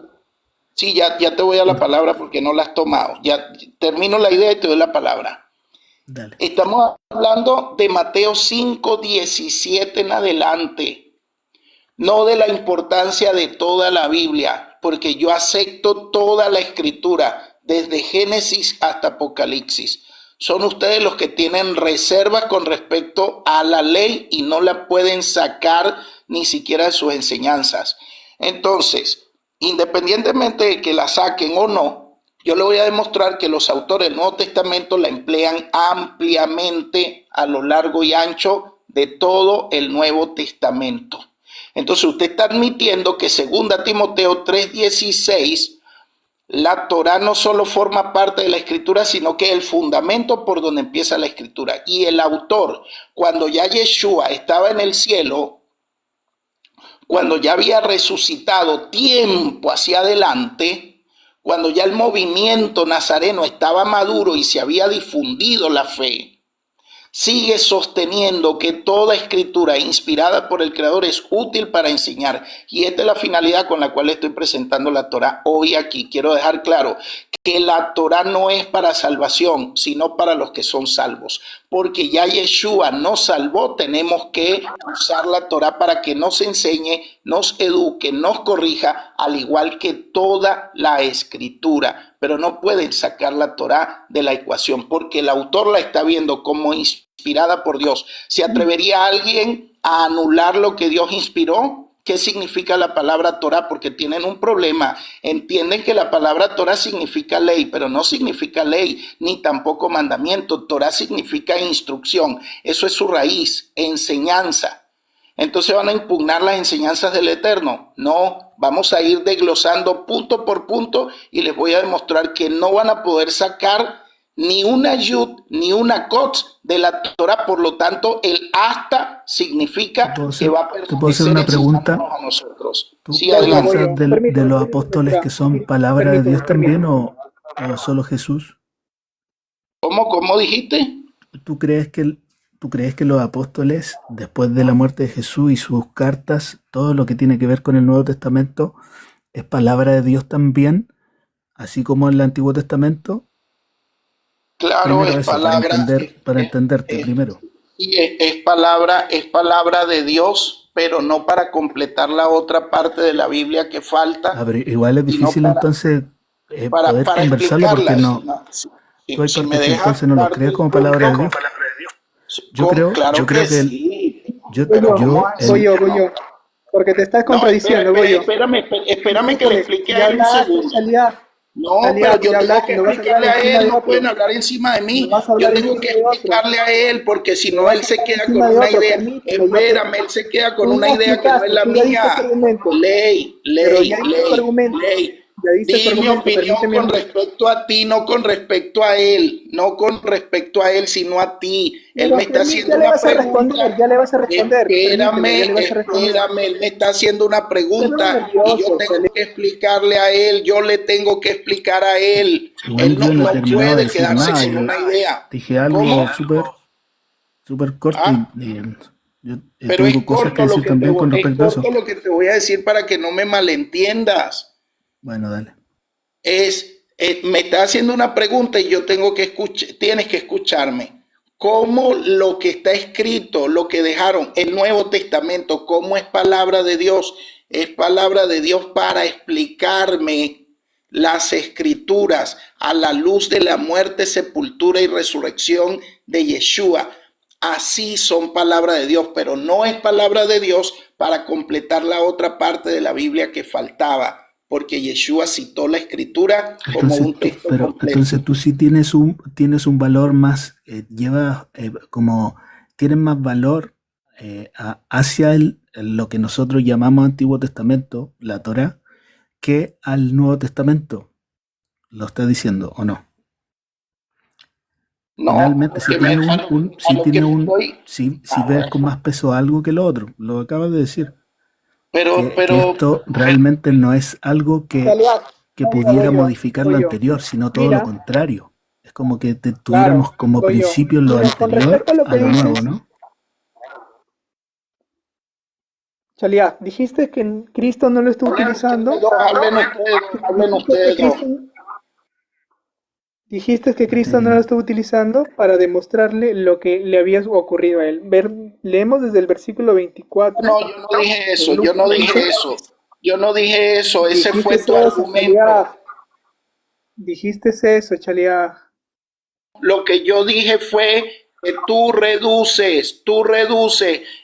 Sí, ya te voy a la palabra porque no la has tomado. Ya termino la idea y te doy la palabra. Dale. Estamos hablando de Mateo 5:17 en adelante. No de la importancia de toda la Biblia, porque yo acepto toda la escritura, desde Génesis hasta Apocalipsis. Son ustedes los que tienen reservas con respecto a la ley y no la pueden sacar ni siquiera de sus enseñanzas. Entonces, independientemente de que la saquen o no, yo le voy a demostrar que los autores del Nuevo Testamento la emplean ampliamente a lo largo y ancho de todo el Nuevo Testamento. Entonces usted está admitiendo que 2 Timoteo 3:16, la Torá no solo forma parte de la escritura, sino que es el fundamento por donde empieza la escritura. Y el autor, cuando ya Yeshua estaba en el cielo, cuando ya había resucitado tiempo hacia adelante, cuando ya el movimiento nazareno estaba maduro y se había difundido la fe, sigue sosteniendo que toda escritura inspirada por el Creador es útil para enseñar. Y esta es la finalidad con la cual estoy presentando la Torá hoy aquí. Quiero dejar claro que la Torá no es para salvación, sino para los que son salvos. Porque ya Yeshua nos salvó, tenemos que usar la Torá para que nos enseñe, nos eduque, nos corrija, al igual que toda la escritura. Pero no pueden sacar la Torá de la ecuación porque el autor la está viendo como inspirada por Dios. ¿Se atrevería alguien a anular lo que Dios inspiró? ¿Qué significa la palabra Torá? Porque tienen un problema. Entienden que la palabra Torá significa ley, pero no significa ley, ni tampoco mandamiento. Torá significa instrucción. Eso es su raíz, enseñanza. Entonces van a impugnar las enseñanzas del Eterno. No, vamos a ir desglosando punto por punto y les voy a demostrar que no van a poder sacar ni una yud ni una kotz de la Torah. Por lo tanto, el hasta significa que va a ¿Te puedo hacer una pregunta? a nosotros. ¿Tú Sí, adelante. piensas de los apóstoles que son palabra de Dios también o solo Jesús? ¿Cómo dijiste? ¿Tú crees que los apóstoles, después de la muerte de Jesús y sus cartas, todo lo que tiene que ver con el Nuevo Testamento, es palabra de Dios también, así como en el Antiguo Testamento? Claro, Primero es eso, palabra. para entenderte primero. Sí, es palabra de Dios, pero no para completar la otra parte de la Biblia que falta. A ver, igual es difícil entonces poder para conversarlo porque no. Si, Tú hay si me partes que dejas entonces no lo crees como palabra de Dios. Yo creo que sí. Voy yo. Porque te estás contradiciendo, voy yo. Espérame que le explique a él un segundo. No, Aliás, pero yo ya tengo que hablaste, no vas a explicarle hablar a encima él, de no otro. pueden hablar encima de mí. No vas a Yo hablar tengo encima que de otro. explicarle a él, porque si no, él se queda con Encima de una otro, idea. permíteme, Espérame, él se queda con Tú una ya idea que no es la explicaste, tú ya diste mía. tu argumento. Ley. Pero ya diste tu argumento. Ya diste tu Di mi argumento, opinión permíteme. con respecto a ti, no con respecto a él. No con respecto a él, sino a ti. Él Pero me está haciendo ya le una vas a pregunta. responder, ya le vas a responder. Permíteme, ya le vas a responder. Espérame, él me está haciendo una pregunta Pero y yo nervioso, tengo que explicarle a él, yo le tengo que explicar a él. Igual Él yo no he no terminado de puede decir quedarse nada. con Yo una idea. dije algo ¿Cómo? súper corto y yo Pero es tengo cosas que corto decir también con respecto a eso. lo que te voy a decir para que no me malentiendas. Bueno, dale. Me está haciendo una pregunta y yo tengo que tienes que escucharme. ¿Cómo lo que está escrito, lo que dejaron el Nuevo Testamento, cómo es palabra de Dios? Es palabra de Dios para explicarme las escrituras a la luz de la muerte, sepultura y resurrección de Yeshua. Así son palabra de Dios, pero no es palabra de Dios para completar la otra parte de la Biblia que faltaba, porque Yeshua citó la escritura como un texto completo. Entonces tú sí tienes un valor más, tienes más valor hacia lo que nosotros llamamos Antiguo Testamento, la Torá, que al Nuevo Testamento. ¿Lo estás diciendo o no? No, finalmente si ves con más peso algo que lo otro, lo acabas de decir. Pero esto realmente no es algo que pudiera modificar lo anterior, sino todo lo contrario. Es como que tuviéramos como principio lo anterior a lo nuevo, ¿no? Chalia, dijiste que Cristo no lo está utilizando. Hablen ustedes. Dijiste que Cristo no lo está utilizando para demostrarle lo que le había ocurrido a él. Leemos desde el versículo 24. No, yo no dije eso, yo no dije eso, ese fue tu argumento. Chalia. Dijiste eso, Chalia. Lo que yo dije fue que tú reduces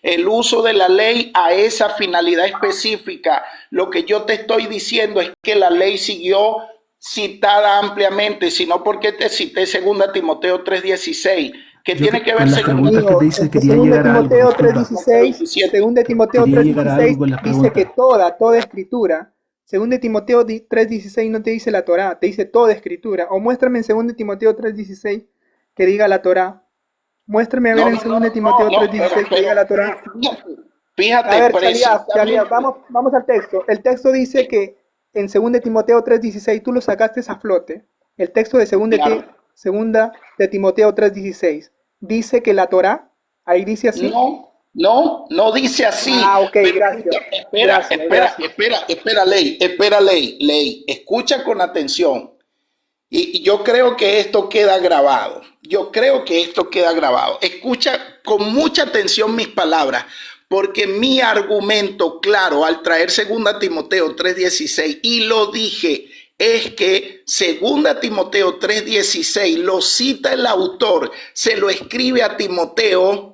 el uso de la ley a esa finalidad específica. Lo que yo te estoy diciendo es que la ley siguió citada ampliamente, sino porque te cité 2 Timoteo 3:16, que tiene que ver con 2 Timoteo 3:16 dice que toda escritura. 2 Timoteo 3:16 no te dice la Torá, te dice toda escritura. O muéstrame en 2 Timoteo 3:16 que diga la Torá. Muéstrame a ver en 2 Timoteo 3:16 que diga la Torá. Fíjate, a ver, Chalia, vamos al texto. El texto dice que en 2 Timoteo 3:16 tú lo sacaste a flote. El texto de 2 de Timoteo 3:16 dice que la Torá, ahí dice así. No dice así. Ok, gracias. Espera, Ley. Escucha con atención. Y yo creo que esto queda grabado. Escucha con mucha atención mis palabras, porque mi argumento claro al traer 2 Timoteo 3:16, y lo dije, es que 2 Timoteo 3:16 lo cita el autor, se lo escribe a Timoteo,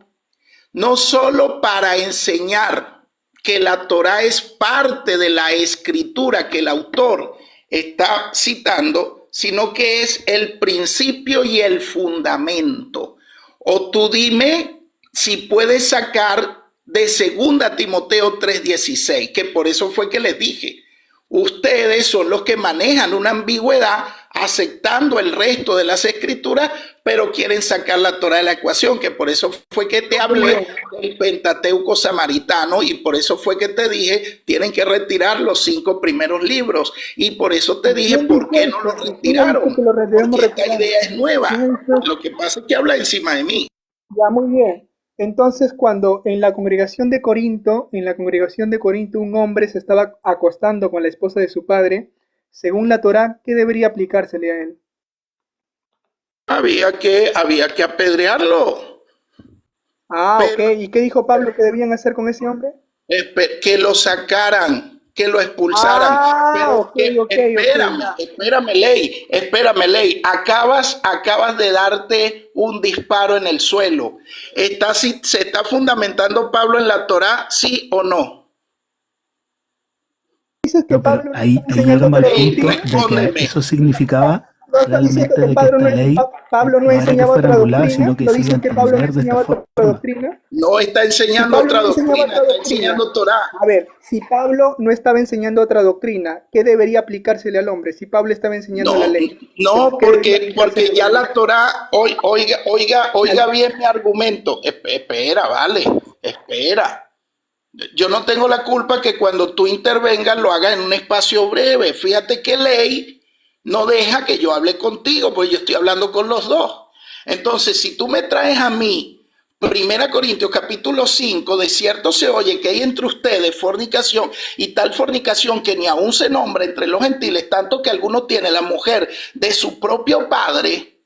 no solo para enseñar que la Torá es parte de la escritura que el autor está citando, sino que es el principio y el fundamento. O tú dime si puedes sacar de 2 Timoteo 3:16, que por eso fue que les dije, ustedes son los que manejan una ambigüedad aceptando el resto de las escrituras, pero quieren sacar la Torá de la ecuación, que por eso fue que te hablé del Pentateuco samaritano, y por eso fue que te dije, tienen que retirar los 5 primeros libros, y por eso te dije, ¿por qué no lo retiraron? Porque esta idea es nueva, lo que pasa es que habla encima de mí. Ya, muy bien. Entonces, cuando en la congregación de Corinto, un hombre se estaba acostando con la esposa de su padre, según la Torá, ¿qué debería aplicársele a él? Había que apedrearlo. Ok. ¿Y qué dijo Pablo que debían hacer con ese hombre? Que lo sacaran, que lo expulsaran. Espérame, Ley. Acabas de darte un disparo en el suelo. ¿Se está fundamentando Pablo en la Torá, sí o no? Dices que Pablo ahí llegamos al punto de que eso significaba realmente de que esta ley Pablo no enseñaba otra doctrina, sino que ¿lo dicen que Pablo no enseñaba otra doctrina? No está enseñando otra doctrina, está enseñando Torá. A ver, si Pablo no estaba enseñando otra doctrina, ¿qué debería aplicársele al hombre? Si Pablo estaba enseñando la ley. No, porque ya la Torá, oiga bien mi argumento. Espera. Yo no tengo la culpa que cuando tú intervengas lo hagas en un espacio breve. Fíjate que Ley no deja que yo hable contigo, porque yo estoy hablando con los dos. Entonces, si tú me traes a mí 1 Corintios capítulo 5, de cierto se oye que hay entre ustedes fornicación, y tal fornicación que ni aún se nombra entre los gentiles, tanto que alguno tiene la mujer de su propio padre.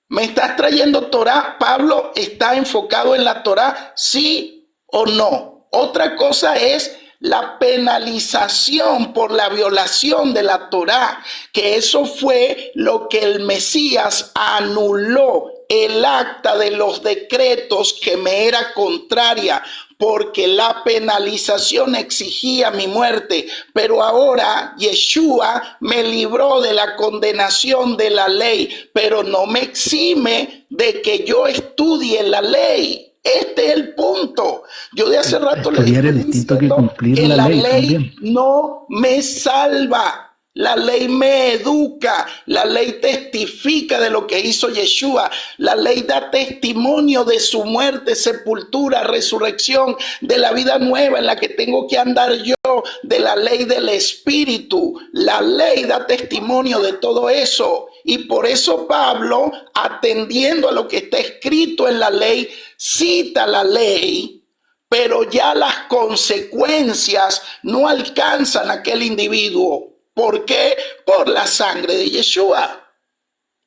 ¿Me estás trayendo Torá? ¿Pablo está enfocado en la Torá, sí o no? Otra cosa es la penalización por la violación de la Torá, que eso fue lo que el Mesías anuló, el acta de los decretos que me era contraria, porque la penalización exigía mi muerte, pero ahora Yeshua me libró de la condenación de la ley, pero no me exime de que yo estudie la ley. Este es el punto. Yo de hace rato le Estudiar estoy es distinto que diciendo cumplir que la la ley ley también. no me salva. La ley me educa, la ley testifica de lo que hizo Yeshua, la ley da testimonio de su muerte, sepultura, resurrección, de la vida nueva en la que tengo que andar yo, de la ley del Espíritu. La ley da testimonio de todo eso. Y por eso Pablo, atendiendo a lo que está escrito en la ley, cita la ley, pero ya las consecuencias no alcanzan a aquel individuo. ¿Por qué? Por la sangre de Yeshua.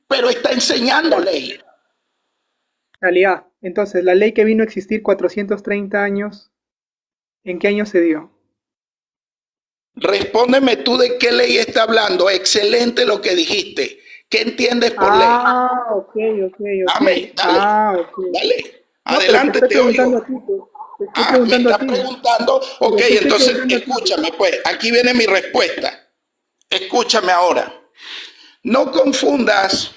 Pero está enseñando ley. Aliá, entonces, la ley que vino a existir 430 años, ¿en qué año se dio? Respóndeme tú de qué ley está hablando. Excelente lo que dijiste. ¿Qué entiendes por ley? Ok. Dame, dale. Ok. Dale. No, Adelante, te oigo. a ti, pues. Te estoy Me preguntando a estás ti. preguntando. Ok, Te estoy entonces preguntando a ti. escúchame, pues. Aquí viene mi respuesta. Escúchame ahora. No confundas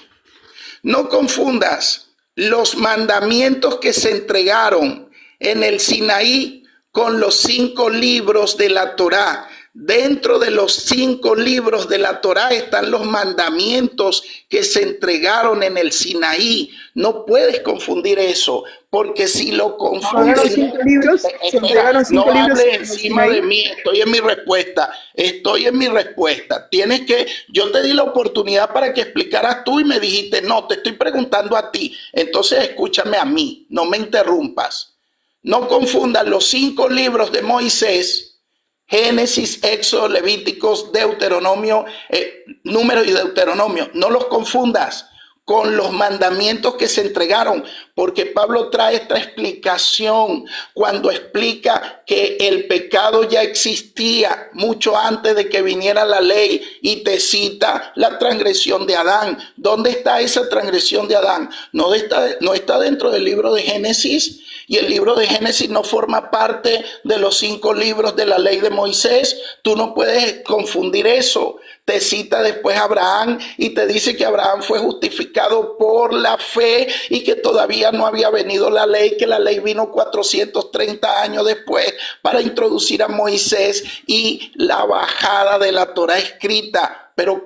los mandamientos que se entregaron en el Sinaí con los 5 libros de la Torá. Dentro de los 5 libros de la Torá están los mandamientos que se entregaron en el Sinaí. No puedes confundir eso, porque si lo confundes... ¿Se entregaron 5 no libros hables encima de mí, estoy en mi respuesta. Yo te di la oportunidad para que explicaras tú y me dijiste, no, te estoy preguntando a ti. Entonces escúchame a mí, no me interrumpas. No confundas los 5 libros de Moisés, Génesis, Éxodo, Levíticos, Deuteronomio, Número y Deuteronomio. No los confundas con los mandamientos que se entregaron, porque Pablo trae esta explicación cuando explica que el pecado ya existía mucho antes de que viniera la ley, y te cita la transgresión de Adán. ¿Dónde está esa transgresión de Adán? No está dentro del libro de Génesis. Y el libro de Génesis no forma parte de los 5 libros de la ley de Moisés. Tú no puedes confundir eso. Te cita después Abraham y te dice que Abraham fue justificado por la fe y que todavía no había venido la ley, que la ley vino 430 años después para introducir a Moisés y la bajada de la Torá escrita. Pero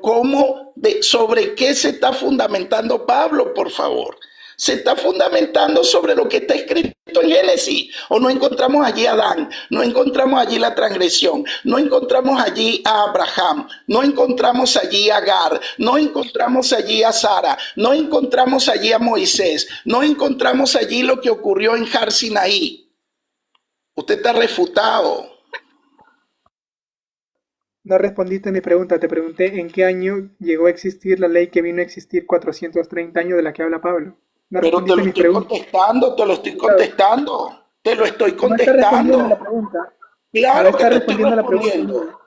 ¿sobre qué se está fundamentando Pablo, por favor? Se está fundamentando sobre lo que está escrito en Génesis. O no encontramos allí a Adán, no encontramos allí la transgresión, no encontramos allí a Abraham, no encontramos allí a Agar, no encontramos allí a Sara, no encontramos allí a Moisés, no encontramos allí lo que ocurrió en Har Sinaí. Usted está refutado. No respondiste a mi pregunta, te pregunté en qué año llegó a existir la ley que vino a existir 430 años de la que habla Pablo. No Pero te lo estoy contestando, te lo estoy contestando. Te lo estoy contestando. No está respondiendo a la pregunta. Claro que te estoy respondiendo.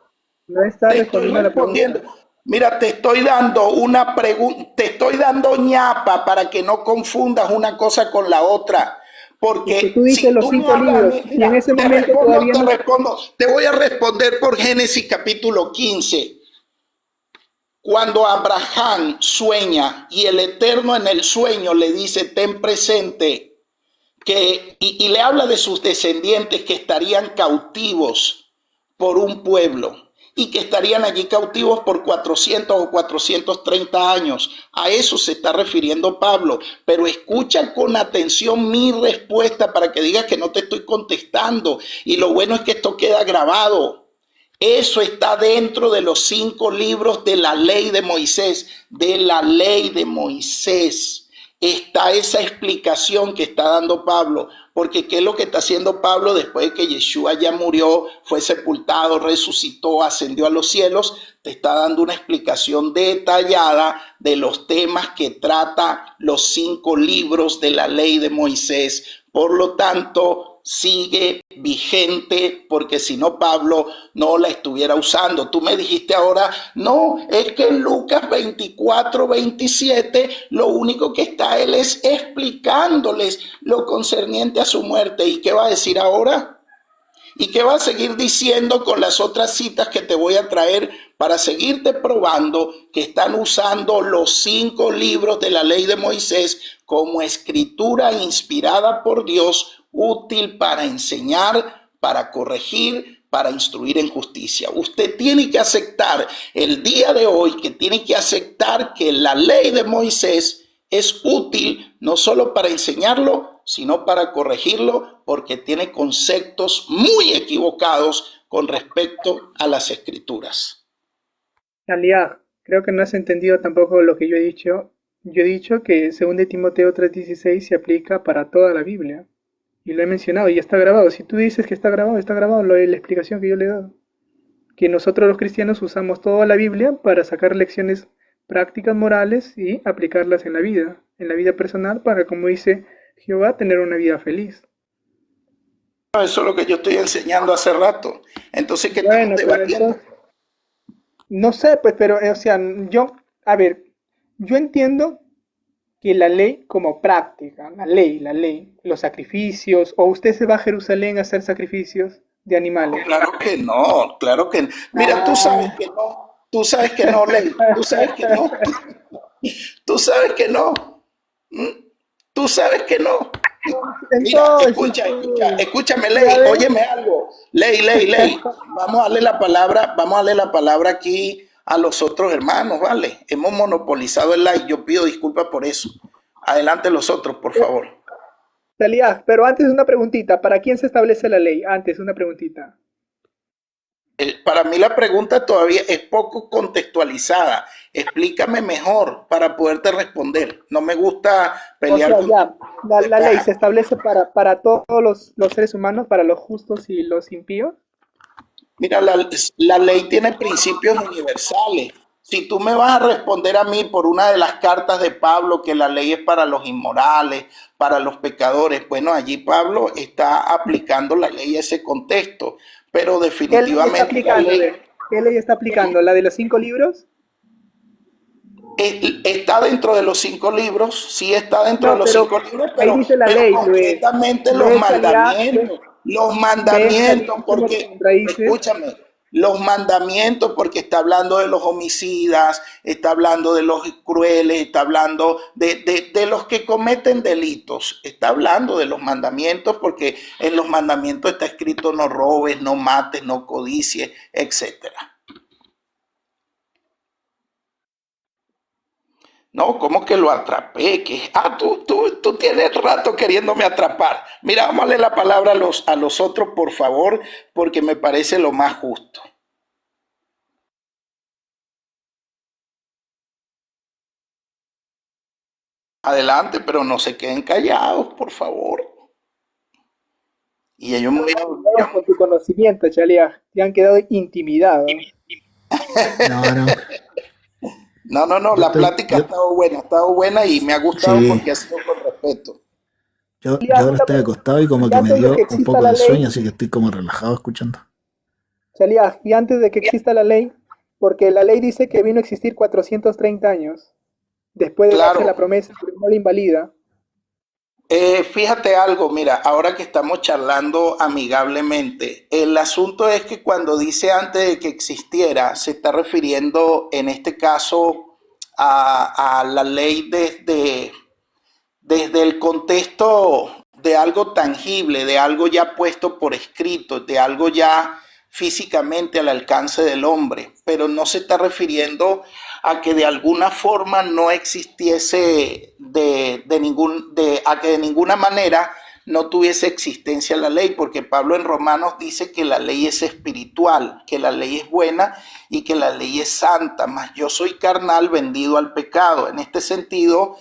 No está respondiendo a la pregunta. Mira, te estoy dando una pregunta, te estoy dando ñapa para que no confundas una cosa con la otra. Porque tú dices si los tú 5 libros, y en ese momento todavía no... Te voy a responder por Génesis capítulo 15. Cuando Abraham sueña y el Eterno en el sueño le dice, ten presente, y le habla de sus descendientes que estarían cautivos por un pueblo y que estarían allí cautivos por 400 o 430 años. A eso se está refiriendo Pablo. Pero escucha con atención mi respuesta para que digas que no te estoy contestando. Y lo bueno es que esto queda grabado. Eso está dentro de los 5 libros de la ley de Moisés. De la ley de Moisés está esa explicación que está dando Pablo. Porque ¿qué es lo que está haciendo Pablo después de que Yeshua ya murió, fue sepultado, resucitó, ascendió a los cielos? Te está dando una explicación detallada de los temas que trata los 5 libros de la ley de Moisés. Por lo tanto, sigue vigente, porque si no Pablo no la estuviera usando. Tú me dijiste ahora, no, es que en Lucas 24, 27, lo único que está él es explicándoles lo concerniente a su muerte. ¿Y qué va a decir ahora? ¿Y qué va a seguir diciendo con las otras citas que te voy a traer para seguirte probando que están usando los 5 libros de la ley de Moisés como escritura inspirada por Dios, útil para enseñar, para corregir, para instruir en justicia? Usted tiene que aceptar el día de hoy, que tiene que aceptar que la ley de Moisés es útil no solo para enseñarlo, sino para corregirlo, porque tiene conceptos muy equivocados con respecto a las escrituras. Talia, creo que no has entendido tampoco lo que yo he dicho. Yo he dicho que 2 Timoteo 3:16 se aplica para toda la Biblia. Y lo he mencionado y está grabado. Si tú dices que está grabado la explicación que yo le he dado. Que nosotros los cristianos usamos toda la Biblia para sacar lecciones prácticas morales y aplicarlas en la vida personal, para, como dice Jehová, tener una vida feliz. Eso es lo que yo estoy enseñando hace rato. Entonces, ¿qué Bueno, estamos debatiendo? No sé, pues, pero, o sea, yo entiendo que la ley como práctica, la ley, los sacrificios, o usted se va a Jerusalén a hacer sacrificios de animales. Claro que no, claro que no. Mira, tú sabes que no, Ley, tú sabes que no, tú sabes que no, tú sabes que no. Mira, escúchame, Ley, óyeme algo. Ley. Vamos a darle la palabra aquí a los otros hermanos, ¿vale? Hemos monopolizado el like, yo pido disculpas por eso. Adelante los otros, por favor. Talia, pero antes una preguntita, ¿para quién se establece la ley? Antes una preguntita. Para mí la pregunta todavía es poco contextualizada. Explícame mejor para poderte responder. No me gusta pelear. O sea, la ley se establece para todos los seres humanos, para los justos y los impíos. Mira, la ley tiene principios universales. Si tú me vas a responder a mí por una de las cartas de Pablo, que la ley es para los inmorales, para los pecadores, bueno, allí Pablo está aplicando la ley a ese contexto, pero definitivamente... ¿Qué ley está aplicando? ¿La de los 5 libros? Está dentro de los 5 libros, sí está dentro de los 5 libros, pero, dice la ley, concretamente los mandamientos, porque, escúchame, los mandamientos, porque está hablando de los homicidas, está hablando de los crueles, está hablando de los que cometen delitos, está hablando de los mandamientos, porque en los mandamientos está escrito no robes, no mates, no codicies, etcétera. No, ¿cómo que lo atrapé? Tú tienes rato queriéndome atrapar. Mira, vamos a darle la palabra a los otros, por favor, porque me parece lo más justo. Adelante, pero no se queden callados, por favor. Y ellos muy... Con tu conocimiento, Chalia, te han quedado intimidados. No, la plática ha estado buena y me ha gustado, sí, porque ha sido con respeto. Yo ahora estoy acostado y como que me dio un poco de sueño, así que estoy como relajado escuchando. Chalia, y antes de que exista la ley, porque la ley dice que vino a existir 430 años, después de darse la promesa, pero no la invalida. Fíjate algo, mira, ahora que estamos charlando amigablemente, el asunto es que cuando dice antes de que existiera, se está refiriendo en este caso a la ley desde el contexto de algo tangible, de algo ya puesto por escrito, de algo ya físicamente al alcance del hombre, pero no se está refiriendo a que de alguna forma no existiese a que de ninguna manera no tuviese existencia la ley, porque Pablo en Romanos dice que la ley es espiritual, que la ley es buena y que la ley es santa, mas yo soy carnal vendido al pecado. En este sentido,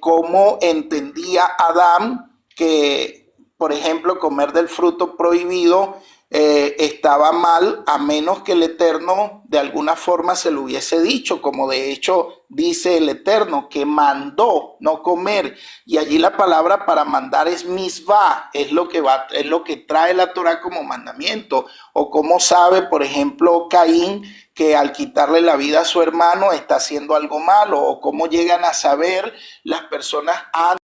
como entendía Adán que, por ejemplo, comer del fruto prohibido estaba mal, a menos que el Eterno de alguna forma se lo hubiese dicho, como de hecho dice el Eterno, que mandó no comer, y allí la palabra para mandar es misvah, es lo que trae la Torah como mandamiento. O como sabe, por ejemplo, Caín, que al quitarle la vida a su hermano está haciendo algo malo, o cómo llegan a saber las personas antes